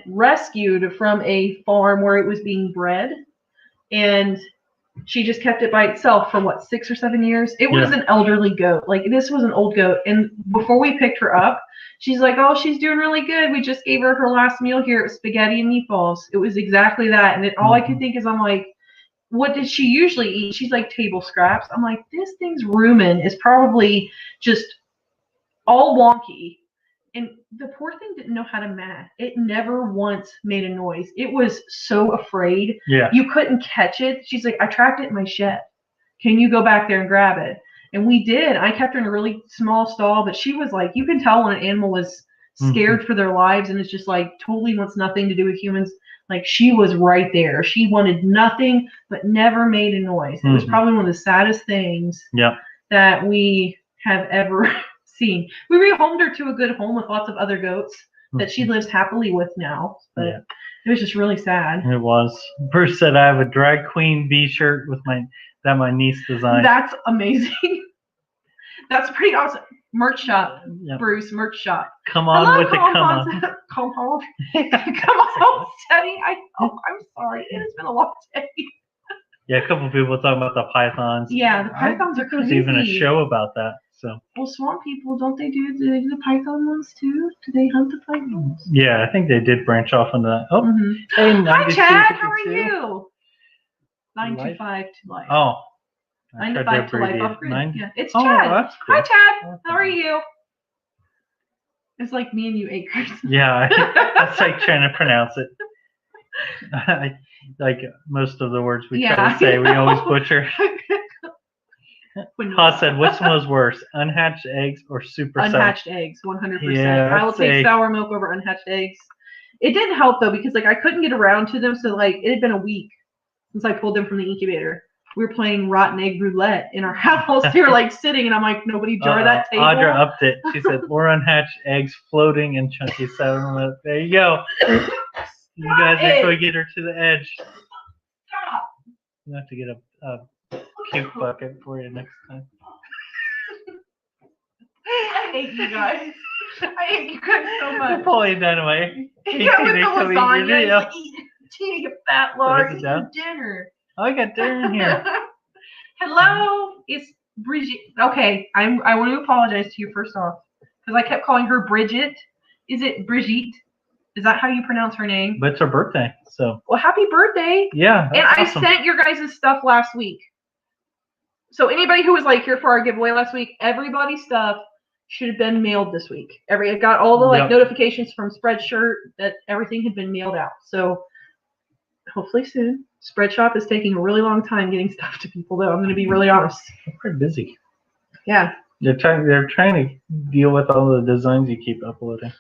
rescued from a farm where it was being bred. And she just kept it by itself for 6 or 7 years. It was an elderly goat. Like this was an old goat. And before we picked her up, she's like, oh, she's doing really good. We just gave her last meal here. It was spaghetti and meatballs. It was exactly that. And all I could think is, I'm like, what did she usually eat? She's like table scraps. I'm like, this thing's rumen is probably just all wonky. And the poor thing didn't know how to mat. It never once made a noise. It was so afraid. Yeah. You couldn't catch it. She's like, I tracked it in my shed. Can you go back there and grab it? And we did. I kept her in a really small stall, but she was like, you can tell when an animal was scared for their lives and it's just like totally wants nothing to do with humans. Like she was right there. She wanted nothing but never made a noise. It was probably one of the saddest things that we have ever seen. We rehomed her to a good home with lots of other goats that she lives happily with now. But it was just really sad. It was. Bruce said I have a drag queen V-shirt with that my niece designed. That's amazing. That's pretty awesome. Merch shop, Bruce. Merch shop. Come on. Hello, with the come on. Come home. Come home, Teddy. I'm sorry. It has been a long day. Yeah, a couple of people talking about the pythons. Yeah, the pythons are crazy. There's even a show about that. So. Well, swamp people, do they do the python ones too? Do they hunt the pythons? Yeah, I think they did branch off into that. Oh, hey, hi Chad, how are you? 925 to life. Oh. 9 to 5 to life upgrade. Yeah, it's Chad. That's cool. Hi Chad, how are you? It's like me and you acres. Yeah, that's like trying to pronounce it. Like most of the words we try to say, we always butcher. Ha said, which one was worse, unhatched eggs or super unhatched eggs? 100%. Yeah, I will take sour milk over unhatched eggs. It didn't help though because like I couldn't get around to them, so like it had been a week since I pulled them from the incubator. We were playing rotten egg roulette in our house. They were like sitting, and I'm like, nobody jar that table. Audra upped it. She said, "More unhatched eggs floating in chunky sour milk." There you go. You guys are going to get her to the edge. Stop. You have to get a cute bucket for you next time. I hate you guys. I hate you guys so much. Napoleon Dynamite. Yeah, with the lasagna. Eating a fat lard. Eating dinner. Oh, I got dinner in here. Hello, it's Bridget. Okay, I want to apologize to you first off because I kept calling her Bridget. Is it Brigitte? Is that how you pronounce her name? But it's her birthday, so. Well, happy birthday! Yeah, and awesome. I sent your guys' stuff last week. So anybody who was like here for our giveaway last week, everybody's stuff should have been mailed this week. I got all the notifications from Spreadshirt that everything had been mailed out. So hopefully soon. Spreadshop is taking a really long time getting stuff to people, though. I'm going to be really honest. They're pretty busy. Yeah. They're trying to deal with all the designs you keep uploading.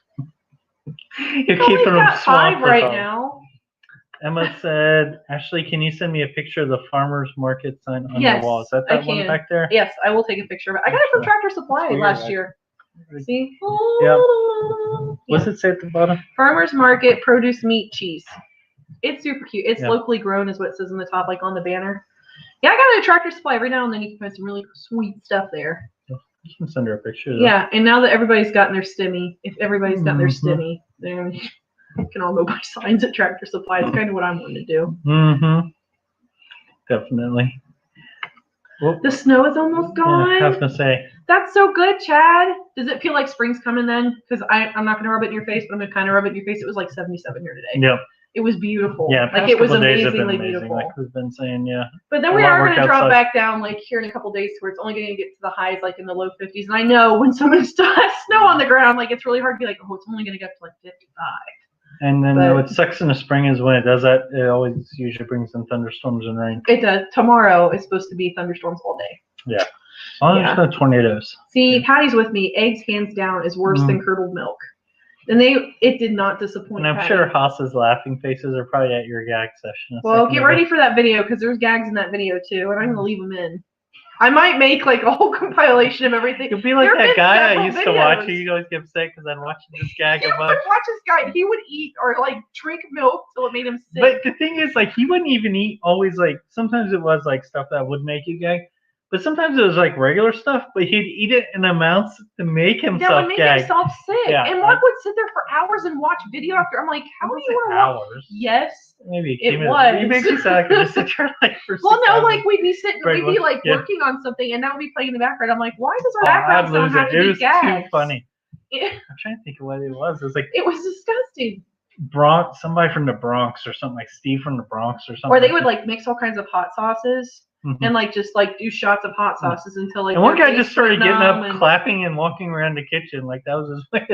You're keeping them swamped right now. Emma said, Ashley, can you send me a picture of the farmer's market sign on the wall? Is that one back there? Yes, I will take a picture of it. I got it from Tractor Supply last year. See? Yeah. What's it say at the bottom? Farmer's market, produce, meat, cheese. It's super cute. It's locally grown is what it says on the top, like on the banner. Yeah, I got it at Tractor Supply. Every now and then you can find some really sweet stuff there. You can send her a picture. Though. Yeah, and now that everybody's gotten their stimmy, if everybody's gotten their stimmy, then you can all go buy signs at Tractor Supply. It's kind of what I'm wanting to do. Mm-hmm. Definitely. Well, the snow is almost gone. Yeah, I was going to say. That's so good, Chad. Does it feel like spring's coming then? Because I'm not going to rub it in your face, but I'm going to kind of rub it in your face. It was like 77 here today. Yep. It was beautiful. Yeah, like it was amazingly beautiful. Like we've been saying, yeah. But then we are going to drop back down like here in a couple days where it's only going to get to the highs like in the low 50s. And I know when someone still has snow on the ground, like it's really hard to be like, oh, it's only going to get to like 55. And then what sucks in the spring is when it does that, it always usually brings some thunderstorms and rain. It does. Tomorrow is supposed to be thunderstorms all day. Yeah. Oh, there's no tornadoes. See, Patty's with me. Eggs, hands down, is worse than curdled milk. And it did not disappoint. And I'm sure Haas's laughing faces are probably at your gag session. Well, get ready for that video because there's gags in that video too, and I'm gonna leave them in. I might make like a whole compilation of everything. You'll be like that guy I used to watch. He'd always get upset because I'd watch this gag a bunch. Watch this guy. He would eat or like drink milk till it made him sick. But the thing is, like, he wouldn't even eat always. Like sometimes it was like stuff that would make you gag. But sometimes it was like regular stuff, but he'd eat it in amounts to make himself that would make gag. himself sick. Yeah, and Mark would sit there for hours and watch video after. I'm like, how do you want to watch? Hours? Yes, maybe it was. He makes you sound like just sit there like for. Well, no, like we'd be sitting, we'd be like working on something, and that would be playing in the background. I'm like, why does our background sound have to be gags? It was too funny. I'm trying to think of what it was. It was like it was disgusting. Somebody from the Bronx or something like Steve from the Bronx or something. Or they would like mix all kinds of hot sauces. and like just like do shots of hot sauces until like. And one guy just started getting up, clapping, and walking around the kitchen like that was his way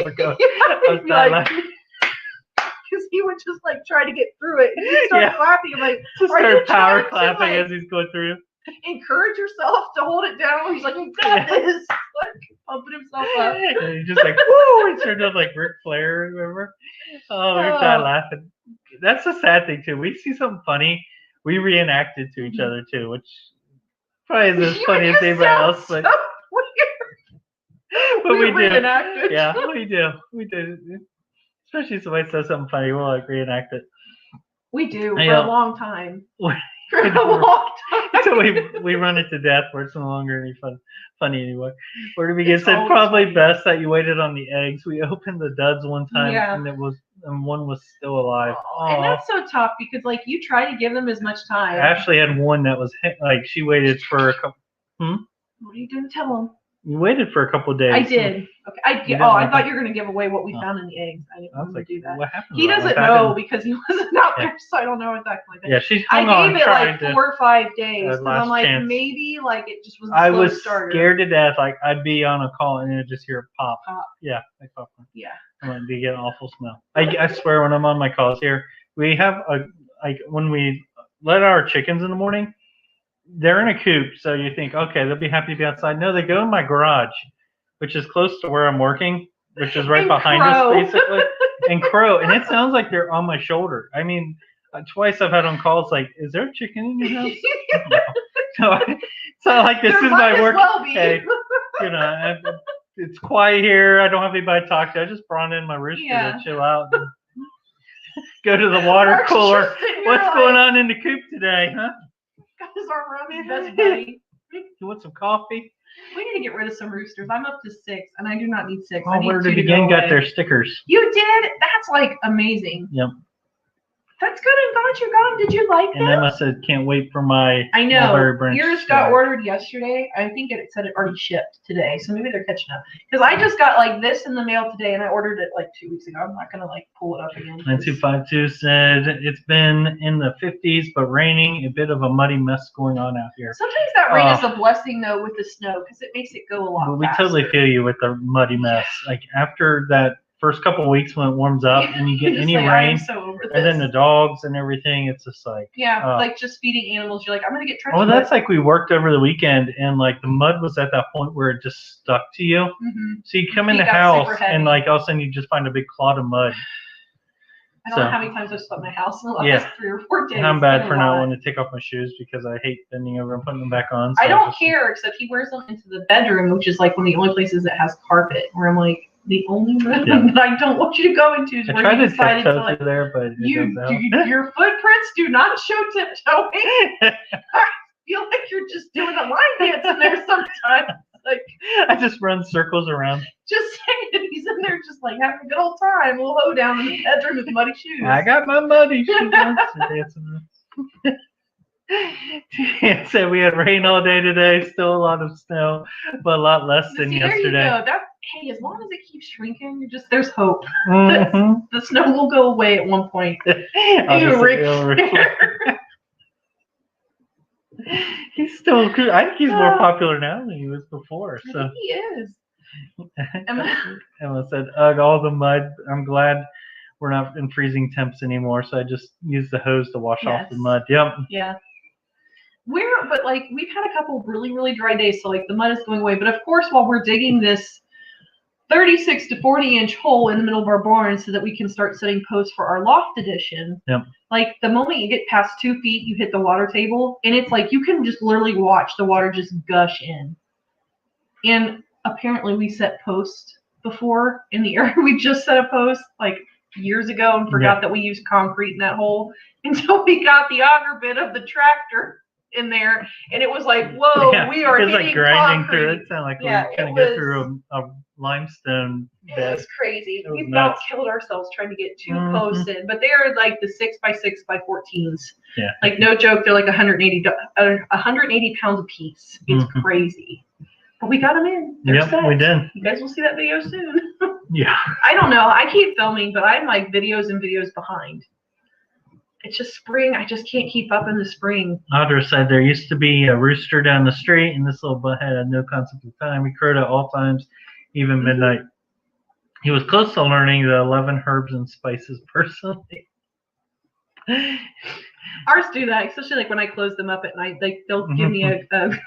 to go. Because he would just like try to get through it. And he started clapping. I'm like, just start power clapping as he's going through. Encourage yourself to hold it down. He's like, you got this. Like pumping himself up. And he's just like, woo! He turned up like Ric Flair, remember? Oh, we died laughing. That's the sad thing too. We see something funny, we reenact it to each other too, which probably is as funny as anybody else. But we reenact it. Yeah, we do. We do. Especially if somebody says something funny, we'll like reenact it. We do for a long time. For a long time. So we run it to death where it's no longer any funny anymore. Where did we get said probably funny. Best that you waited on the eggs. We opened the duds one time and one was still alive. And that's so tough because like you try to give them as much time. Ashley had one that was like she waited for a couple. What are you doing? Tell them. You waited for a couple of days. I did. Okay. I thought you were going to give away what we found in the eggs. I didn't want to do that. What happened? He doesn't know because he wasn't out there, so I don't know exactly. Yeah, she's I gave it like 4 or 5 days. And I'm like, maybe like it just was a slow starter. Scared to death. Like I'd be on a call and I'd just hear it pop. Yeah, like popcorn. Yeah. I'm like, you get an awful smell. I swear when I'm on my calls here, we have when we let our chickens in the morning, they're in a coop, so you think, okay, they'll be happy to be outside. No, they go in my garage, which is close to where I'm working, which is right behind us, basically, and crow. And it sounds like they're on my shoulder. I mean, twice I've had on calls like, is there a chicken in your house? No, it's not like this is my work. Hey, you know, it's quiet here. I don't have anybody to talk to. I just brought in my rooster to chill out. And go to the water cooler. What's going on in the coop today, huh? Is our roomie's best buddy. You want some coffee? We need to get rid of some roosters. I'm up to 6, and I do not need 6. Oh, where did again got their stickers? You did? That's like amazing. Yep. That's good. I'm glad you're gone. Did you like that? And Emma said, can't wait for my I know. Yours got ordered yesterday. I think it said it already shipped today, so maybe they're catching up. Because I just got like this in the mail today, and I ordered it like 2 weeks ago. I'm not gonna like pull it up again. 9252 said it's been in the 50s, but raining. A bit of a muddy mess going on out here. Sometimes that rain is a blessing though with the snow because it makes it go a lot faster. We totally feel you with the muddy mess. Like after that first couple of weeks when it warms up and you get any rain, and then the dogs and everything, it's just like like just feeding animals. You're like, I'm gonna get treacherous. Well, that's like we worked over the weekend, and like the mud was at that point where it just stuck to you. So you come in the house, and like all of a sudden you just find a big clod of mud. I don't know how many times I've swept my house in the last 3 or 4 days. I'm bad for not wanting to take off my shoes because I hate bending over and putting them back on. So I don't care, except he wears them into the bedroom, which is like one of the only places that has carpet. Where I'm like, the only room that I don't want you to go into is where you decided to like. There, but your footprints do not show tiptoeing. I feel like you're just doing a line dance in there sometimes. Like I just run circles around. Just saying, he's in there just like having a good old time. We'll hoe down in the bedroom with muddy shoes. I got my muddy shoes. Dan said we had rain all day today. Still a lot of snow, but a lot less than yesterday. There you go. Hey, as long as it keeps shrinking, there's hope. The snow will go away at one point. He's still. I think he's more popular now than he was before. So I think he is. Emma said, "Ugh, all the mud. I'm glad we're not in freezing temps anymore. So I just use the hose to wash off the mud." Yep. Yeah. But like we've had a couple really, really dry days, so like the mud is going away. But of course, while we're digging this 36 to 40 inch hole in the middle of our barn so that we can start setting posts for our loft addition. Yep. Like the moment you get past 2 feet, you hit the water table, and it's like you can just literally watch the water just gush in. And apparently we set posts before in the area. We just set a post like years ago and forgot that we used concrete in that hole until we got the auger bit of the tractor in there, and it was like, whoa, we are hitting like grinding concrete. Through it. It sounded like we were trying to go through a limestone bed. It was crazy. We about killed ourselves trying to get 2 posts in, but they are like the 6x6x14s. Yeah. Like no joke, they're like 180 pounds a piece. It's crazy. But we got them in. Yep, we did. You guys will see that video soon. Yeah. I don't know. I keep filming, but I'm like videos and videos behind. it's just spring. I just can't keep up in the spring. Audra said there used to be a rooster down the street, and this little butthead had no concept of time. He crowed at all times, even midnight. He was close to learning the 11 herbs and spices personally. Ours do that, especially like when I close them up at night. They'll give me a good night.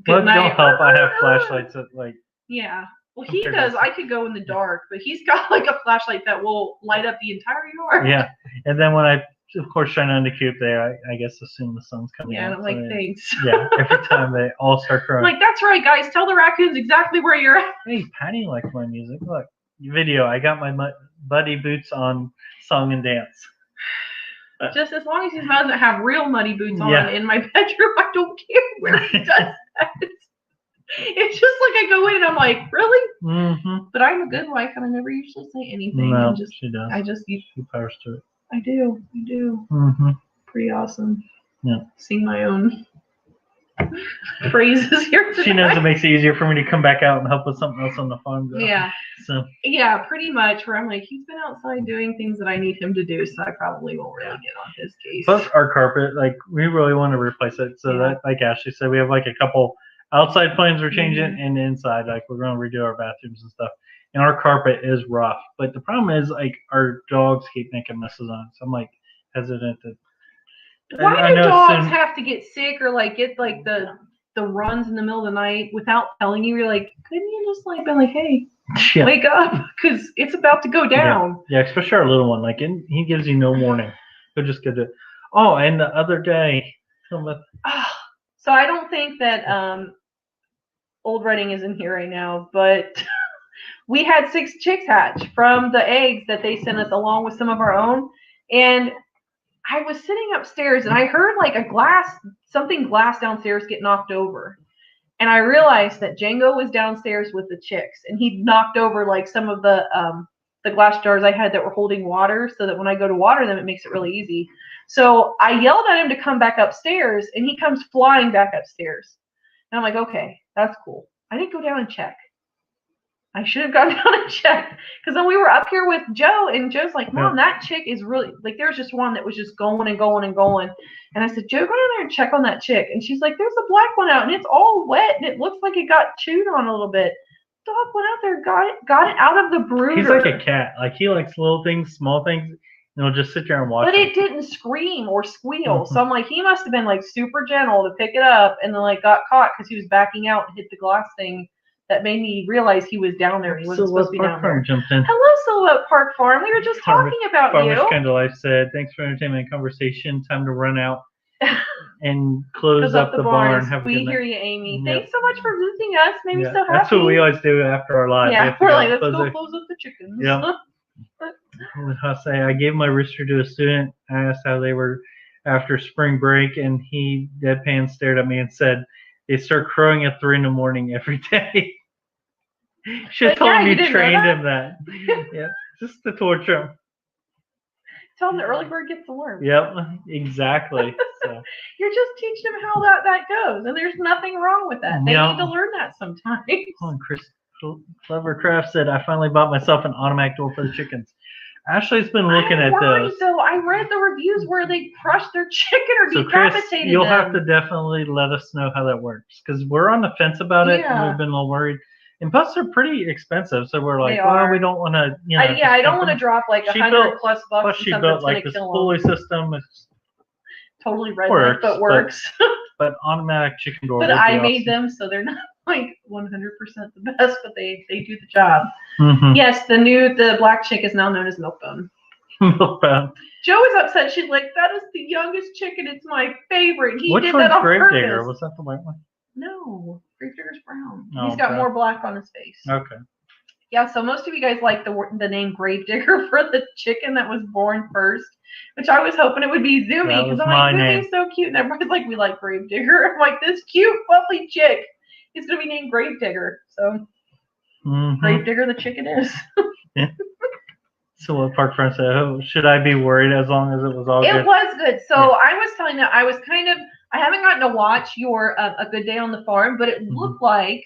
Well, they'll help. I have flashlights that like. Yeah. Well, he does. I could go in the dark, but he's got like a flashlight that will light up the entire yard. Yeah, and then when I, of course, shine on the coop, I guess assume the sun's coming out. Yeah, and I'm like, thanks. Yeah, every time they all start crying. I'm like, that's right, guys. Tell the raccoons exactly where you're at. Hey, Patty likes my music. Look, video. I got my Buddy Boots on song and dance. Just as long as he doesn't have real muddy boots on in my bedroom, I don't care where he does that. It's just like I go in and I'm like, really? Mm-hmm. But I'm a good wife and I never usually say anything. No, she does. She powers to it. I do. Mm-hmm. Pretty awesome. Yeah. Sing my own phrases here tonight. She knows it makes it easier for me to come back out and help with something else on the farm. Though. Yeah. So. Yeah, pretty much. Where I'm like, he's been outside doing things that I need him to do, so I probably won't really get on his case. Plus, our carpet, like we really want to replace it. So that, like Ashley said, we have like a couple. Outside plans we're changing, and inside, like we're going to redo our bathrooms and stuff. And our carpet is rough, but the problem is like our dogs keep making messes on it. So I'm like hesitant to. Why do dogs have to get sick or like get like the runs in the middle of the night without telling you? You're like, couldn't you just like be like, hey, wake up, because it's about to go down. Yeah, especially our little one. Like he gives you no warning. He'll just get it. Oh, and the other day, so I don't think that Old Redding is in here right now, but we had 6 chicks hatch from the eggs that they sent us along with some of our own. And I was sitting upstairs and I heard like something glass downstairs get knocked over. And I realized that Django was downstairs with the chicks and he knocked over like some of the glass jars I had that were holding water so that when I go to water them, it makes it really easy. So I yelled at him to come back upstairs and he comes flying back upstairs. And I'm like, okay, that's cool. I didn't go down and check. I should have gone down and checked. Because then we were up here with Joe, and Joe's like, Mom, that chick is really, like, there's just one that was just going and going and going. And I said, Joe, go down there and check on that chick. And she's like, there's a black one out, and it's all wet, and it looks like it got chewed on a little bit. Dog went out there, got it out of the brooder. He's like a cat. Like, he likes little things, small things. And he'll just sit there and watch But it didn't scream or squeal. So I'm like, he must have been like super gentle to pick it up and then like got caught because he was backing out and hit the glass thing. That made me realize he was down there. He wasn't supposed to be down there. Jumped in. Hello, Silhouette Park Farm. We were just talking about Farmers Kind of Life said, thanks for entertainment and conversation. Time to run out and close up the barn. Have we hear you, Amy. Thanks so much for visiting us. Made me so happy. That's what we always do after our live. Yeah, we're like, let's go close up the chickens. Yeah. I'll say I gave my rooster to a student. I asked how they were after spring break, and he deadpan stared at me and said, "They start crowing at 3 a.m. every day." Should have told him you trained him that. Yeah, just to torture him. Tell him the early bird gets the worm. Yep, exactly. So. You're just teaching them how that goes, and there's nothing wrong with that. They need to learn that sometimes. Oh, Chris Clever Craft said, I finally bought myself an automatic door for the chickens. Ashley's been looking at those. So I read the reviews where they crushed their chicken or decapitated Chris, you'll have to definitely let us know how that works because we're on the fence about it and we've been a little worried. And plus, they're pretty expensive, so we're like, well, we don't want to, I don't want to drop like $100+ bucks. Plus, she built like this pulley system. It's totally redneck, but works. But automatic chicken door. But I made them, so they're not like 100% the best, but they do the job. Mm-hmm. Yes, the black chick is now known as Milkbone. Milkbone. Joe was upset. She's like, that is the youngest chicken. It's my favorite. Which did one's that on purpose. Gravedigger? Was that the white one? No, Gravedigger's brown. Oh, he's got more black on his face. Okay. Yeah, so most of you guys like the name Gravedigger for the chicken that was born first, which I was hoping it would be Zoomy because I'm like, Zoomy's so cute, and everybody's like, we like Gravedigger. I'm like, this cute, fluffy chick is gonna be named Gravedigger. So Gravedigger the chicken is. Yeah. So what Park Friend said, should I be worried as long as it was all good? It was good. So I was telling you, I haven't gotten to watch your A Good Day on the Farm, but it looked like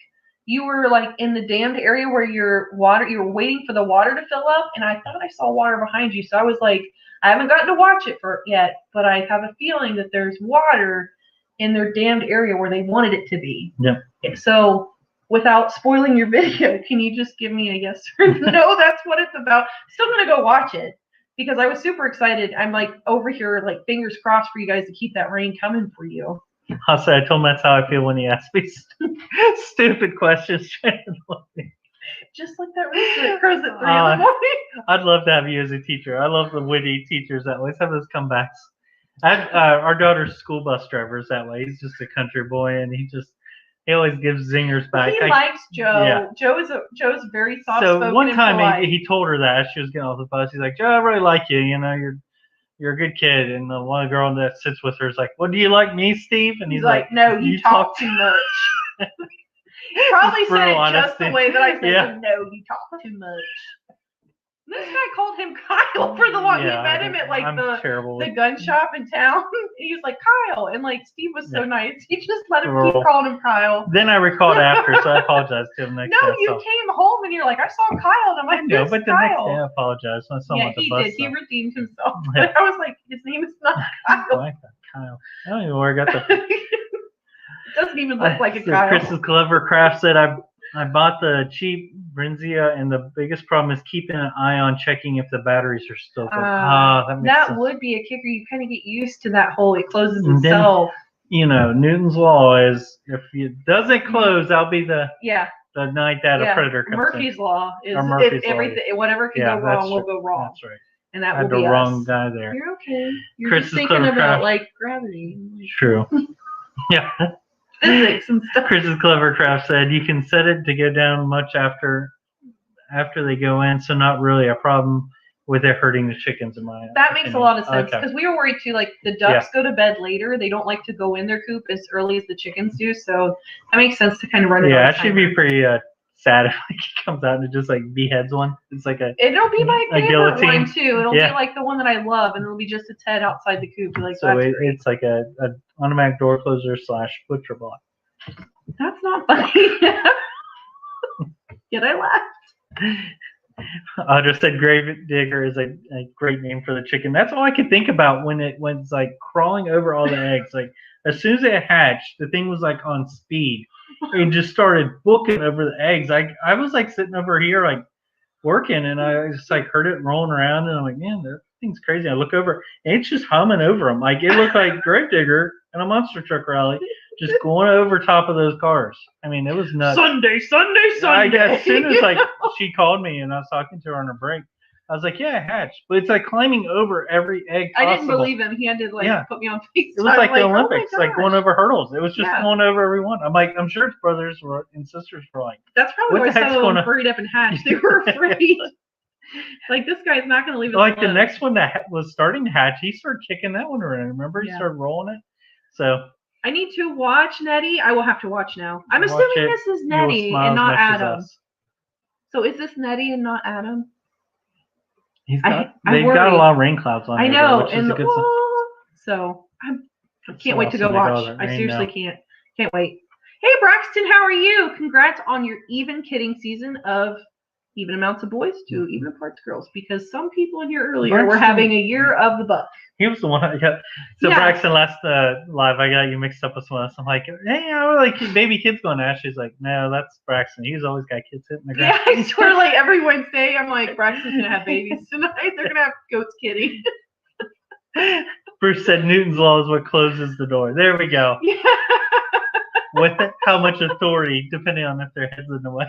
you were like in the dammed area where you were waiting for the water to fill up, and I thought I saw water behind you. So I was like, I haven't gotten to watch it yet, but I have a feeling that there's water in their dammed area where they wanted it to be. Yeah. So without spoiling your video, can you just give me a yes or no? That's what it's about. Still gonna go watch it because I was super excited. I'm like over here, like fingers crossed for you guys to keep that rain coming for you. I'll say I told him that's how I feel when he asks me stupid questions. Just like that research Chris at 3 in the morning. I'd love to have you as a teacher. I love the witty teachers that always have those comebacks. Our daughter's school bus driver is that way. He's just a country boy, and he always gives zingers back. He likes Joe. Yeah. Joe's very soft-spoken. So one time he told her that as she was getting off the bus. He's like, Joe, I really like you. You know, you're a good kid. And the one girl that sits with her is like, well, do you like me, Steve? And he's like, no, you talk too much. Probably said it just the way that I said, no, you talk too much. This guy called him Kyle for the one. Yeah, he met him at like the gun shop in town. He was like, Kyle. And like Steve was so nice. He just let him keep calling him Kyle. Then I recalled after, so I apologized to him next day. No, you came home and you're like, I saw Kyle. And I'm like, no, but the next day I apologized when I saw him at the bus. Yeah, he did. He redeemed himself. Yeah. I was like, his name is not Kyle. I like that, Kyle. I don't even know where I got the... It doesn't even look like a Kyle. Chris's Clever Craft said, I bought the cheap Brinzia, and the biggest problem is keeping an eye on checking if the batteries are still full. That would be a kicker. You kind of get used to that hole. It closes itself. Then, you know, Newton's law is if it doesn't close, that'll be the night that a predator comes Murphy's in. Law is Murphy's whatever can go wrong will go wrong. That's right. And that will be the wrong guy there. You're okay. You're just thinking about like gravity. True. Yeah. Physics and stuff. Chris's Clever Craft said you can set it to go down much after they go in, so not really a problem with it hurting the chickens in my opinion. That makes a lot of sense because we were worried too. Like the ducks go to bed later; they don't like to go in their coop as early as the chickens do. So that makes sense to kind of run it. Yeah, it should be pretty sad if he comes out and just like beheads one. It's like it'll be my favorite one too. It'll be like the one that I love, and it'll be just its head outside the coop. Like so it's like a automatic door closer / butcher block. That's not funny. Yet I laughed. I just said Grave Digger is a great name for the chicken. That's all I could think about when it's like crawling over all the eggs. Like as soon as it hatched, the thing was like on speed. And just started booking over the eggs. I was like sitting over here like working, and I just like heard it rolling around, and I'm like, man, that thing's crazy. I look over, and it's just humming over them. Like it looked like Gravedigger and a monster truck rally just going over top of those cars. I mean, it was nuts. Sunday. I guess as soon as like she called me and I was talking to her on her break, I was like, yeah, I hatched. But it's like climbing over every egg possible. I didn't believe him. He had to put me on FaceTime. It was like the Olympics, like going over hurdles. It was just going over every one. I'm like, I'm sure his brothers and sisters were like, that's probably why some of them hurried up and hatched. They were afraid. Like, this guy's not going to leave us alone. The next one that was starting to hatch, he started kicking that one around. Remember? He started rolling it. So I need to watch Nettie. I will have to watch now. I'm assuming this is Nettie and not Adam. So is this Nettie and not Adam? They've got a lot of rain clouds on. I know, and so I can't wait to go watch. I seriously can't wait. Hey Braxton, how are you? Congrats on your even kidding season of even amounts of boys to even parts girls, because some people in here earlier were having a year of the buck. He was the one I got. So Braxton, last live, I got you mixed up with someone else. I'm like, hey, I was like baby kids going. Ashley's like, no, that's Braxton. He's always got kids hitting the ground. Yeah, I swear, like every Wednesday, I'm like, Braxton's gonna have babies tonight. They're gonna have goats kidding. Bruce said Newton's law is what closes the door. There we go. Yeah. With how much authority, depending on if their head's in the way.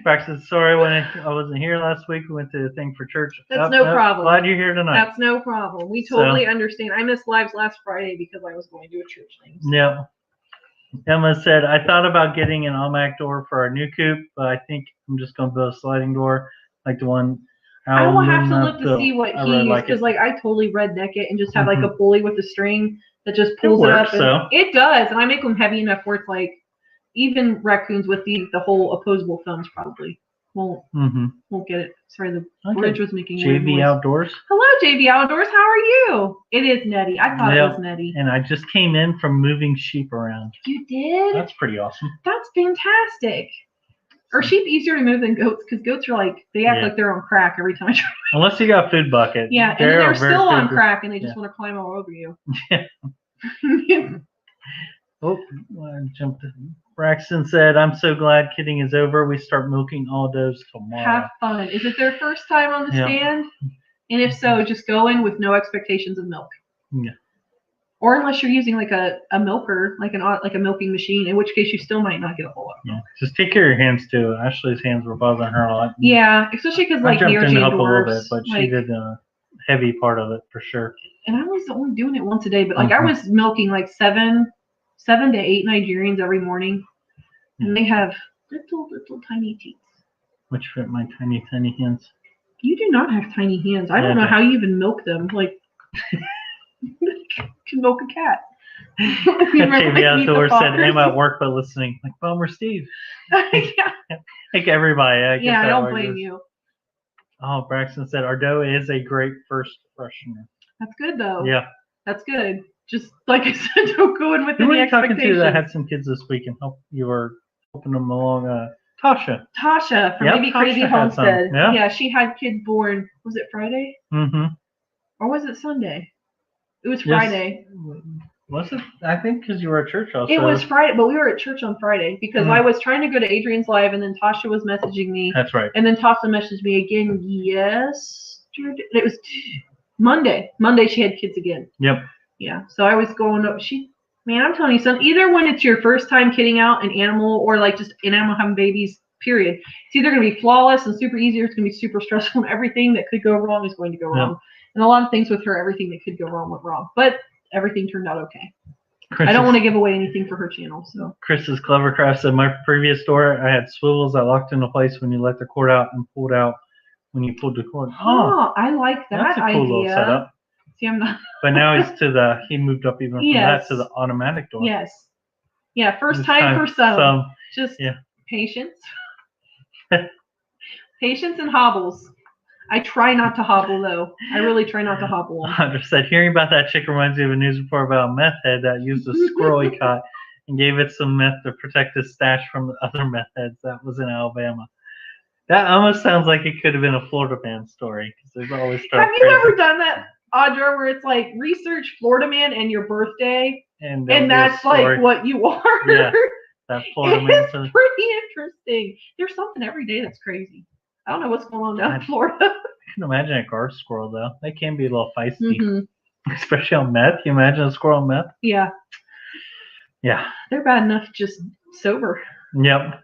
Braxton, sorry when I wasn't here last week. We went to the thing for church. That's no problem. Glad you're here tonight. That's no problem. We totally understand. I missed lives last Friday because I was going to a church thing. So. Yeah. Emma said, I thought about getting an automatic door for our new coop, but I think I'm just going to build a sliding door like the one. I will have to look to see what he used, because like I totally redneck it and just have like a pulley with a string that just pulls it up. It does, and I make them heavy enough where it's like even raccoons with the whole opposable thumbs probably. won't get it. Sorry, the bridge was making JV Outdoors. Hello, JV Outdoors. How are you? It is Nettie. I thought it was Nettie. And I just came in from moving sheep around. You did? That's pretty awesome. That's fantastic. Are sheep easier to move than goats? Because goats are they act like they're on crack every time I try. Unless you got food bucket. Yeah, and then they're still on crack and they just want to climb all over you. Yeah. Oh, I jumped in. Braxton said, I'm so glad kidding is over. We start milking all does tomorrow. Have fun. Is it their first time on the stand? And if so, just go in with no expectations of milk. Yeah. Or unless you're using like a milker, like a milking machine, in which case you still might not get a whole lot. Yeah. Just take care of your hands too. Ashley's hands were bothering her a lot. Yeah, especially because I jumped in to help a little dwarfs, bit, but she did a heavy part of it for sure. And I was only doing it once a day, but I was milking like 7 to 8 Nigerians every morning, and they have little tiny teeth. Which fit my tiny hands. You do not have tiny hands. I don't know how you even milk them. Like. Can milk a cat. JV Outdoors said, I'm at work but listening. Like Bomber Steve. Like everybody. I don't blame you. Oh, Braxton said, our dough is a great first freshener. That's good though. Yeah. That's good. Just like I said, don't go in with any expectations. Who were you talking to that had some kids this week and you were helping them along? Tasha. Tasha from Maybe Crazy Homestead. Yeah, she had kids born. Was it Friday? Mm-hmm. Or was it Sunday? It was Friday. Was it? I think because you were at church also. It was Friday, but we were at church on Friday because I was trying to go to Adrian's live, and then Tasha was messaging me. That's right. And then Tasha messaged me again yesterday. It was Monday. Monday she had kids again. Yep. Yeah. So I was going up. I'm telling you something. Either when it's your first time kidding out an animal, or like just an animal having babies. Period. It's either going to be flawless and super easy, or it's going to be super stressful, and everything that could go wrong is going to go wrong. And a lot of things with her, everything that could go wrong went wrong. But everything turned out okay. I don't want to give away anything for her channel. So Chris's Clevercraft said, my previous store, I had swivels that locked into place when you let the cord out and pulled out when you pulled the cord. Oh, I like that that's a cool little setup. See, I'm not. But now he's he moved up even from that to the automatic door. Yes. Yeah, first time for some. Just patience. Patience and hobbles. I try not to hobble, though. I really try not to hobble. Hunter said, hearing about that chick reminds me of a news report about a meth head that used a squirrel he caught and gave it some meth to protect his stash from the other meth heads. That was in Alabama. That almost sounds like it could have been a Florida man story. Have you ever done that, Audra, where it's like research Florida man and your birthday, and that's like what you are? Yeah, that Florida man. It's pretty interesting. There's something every day that's crazy. I don't know what's going on down in Florida. I can imagine a garden squirrel, though. They can be a little feisty. Especially on meth. Can you imagine a squirrel on meth? Yeah. Yeah. They're bad enough just sober. Yep.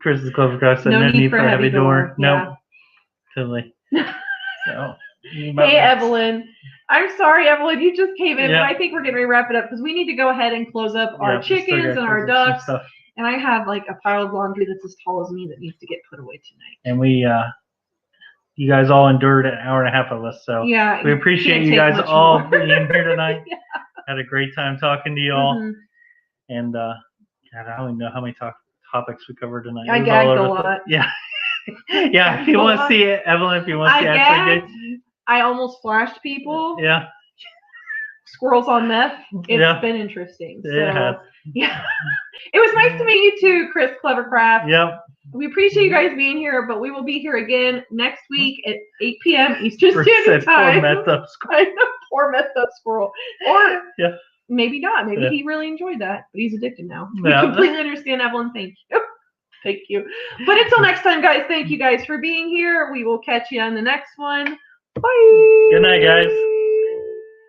Chris's Clovercraft said, no need for a heavy door. Nope. Totally. So, hey, Evelyn. I'm sorry, Evelyn. You just came in, but I think we're getting ready to wrap it up because we need to go ahead and close up our chickens and our ducks. And I have like a pile of laundry that's as tall as me that needs to get put away tonight. And you guys all endured an hour and a half of us, so we appreciate you guys all being here tonight. Had a great time talking to you all. And God, I don't even know how many topics we covered tonight. I gagged a lot. Yeah. Yeah, if you want to see it, Evelyn, if you want to see it. I almost flashed people. Yeah. Squirrels on meth. It's been interesting. So, yeah. It was nice to meet you too, Chris Clevercraft. Yep. We appreciate you guys being here, but we will be here again next week at 8 p.m. Eastern Standard Time. Poor messed up squirrel. I know, poor messed up squirrel. Or maybe not. Maybe he really enjoyed that, but he's addicted now. We completely understand, Evelyn. Thank you. Thank you. But until next time, guys, thank you guys for being here. We will catch you on the next one. Bye. Good night, guys.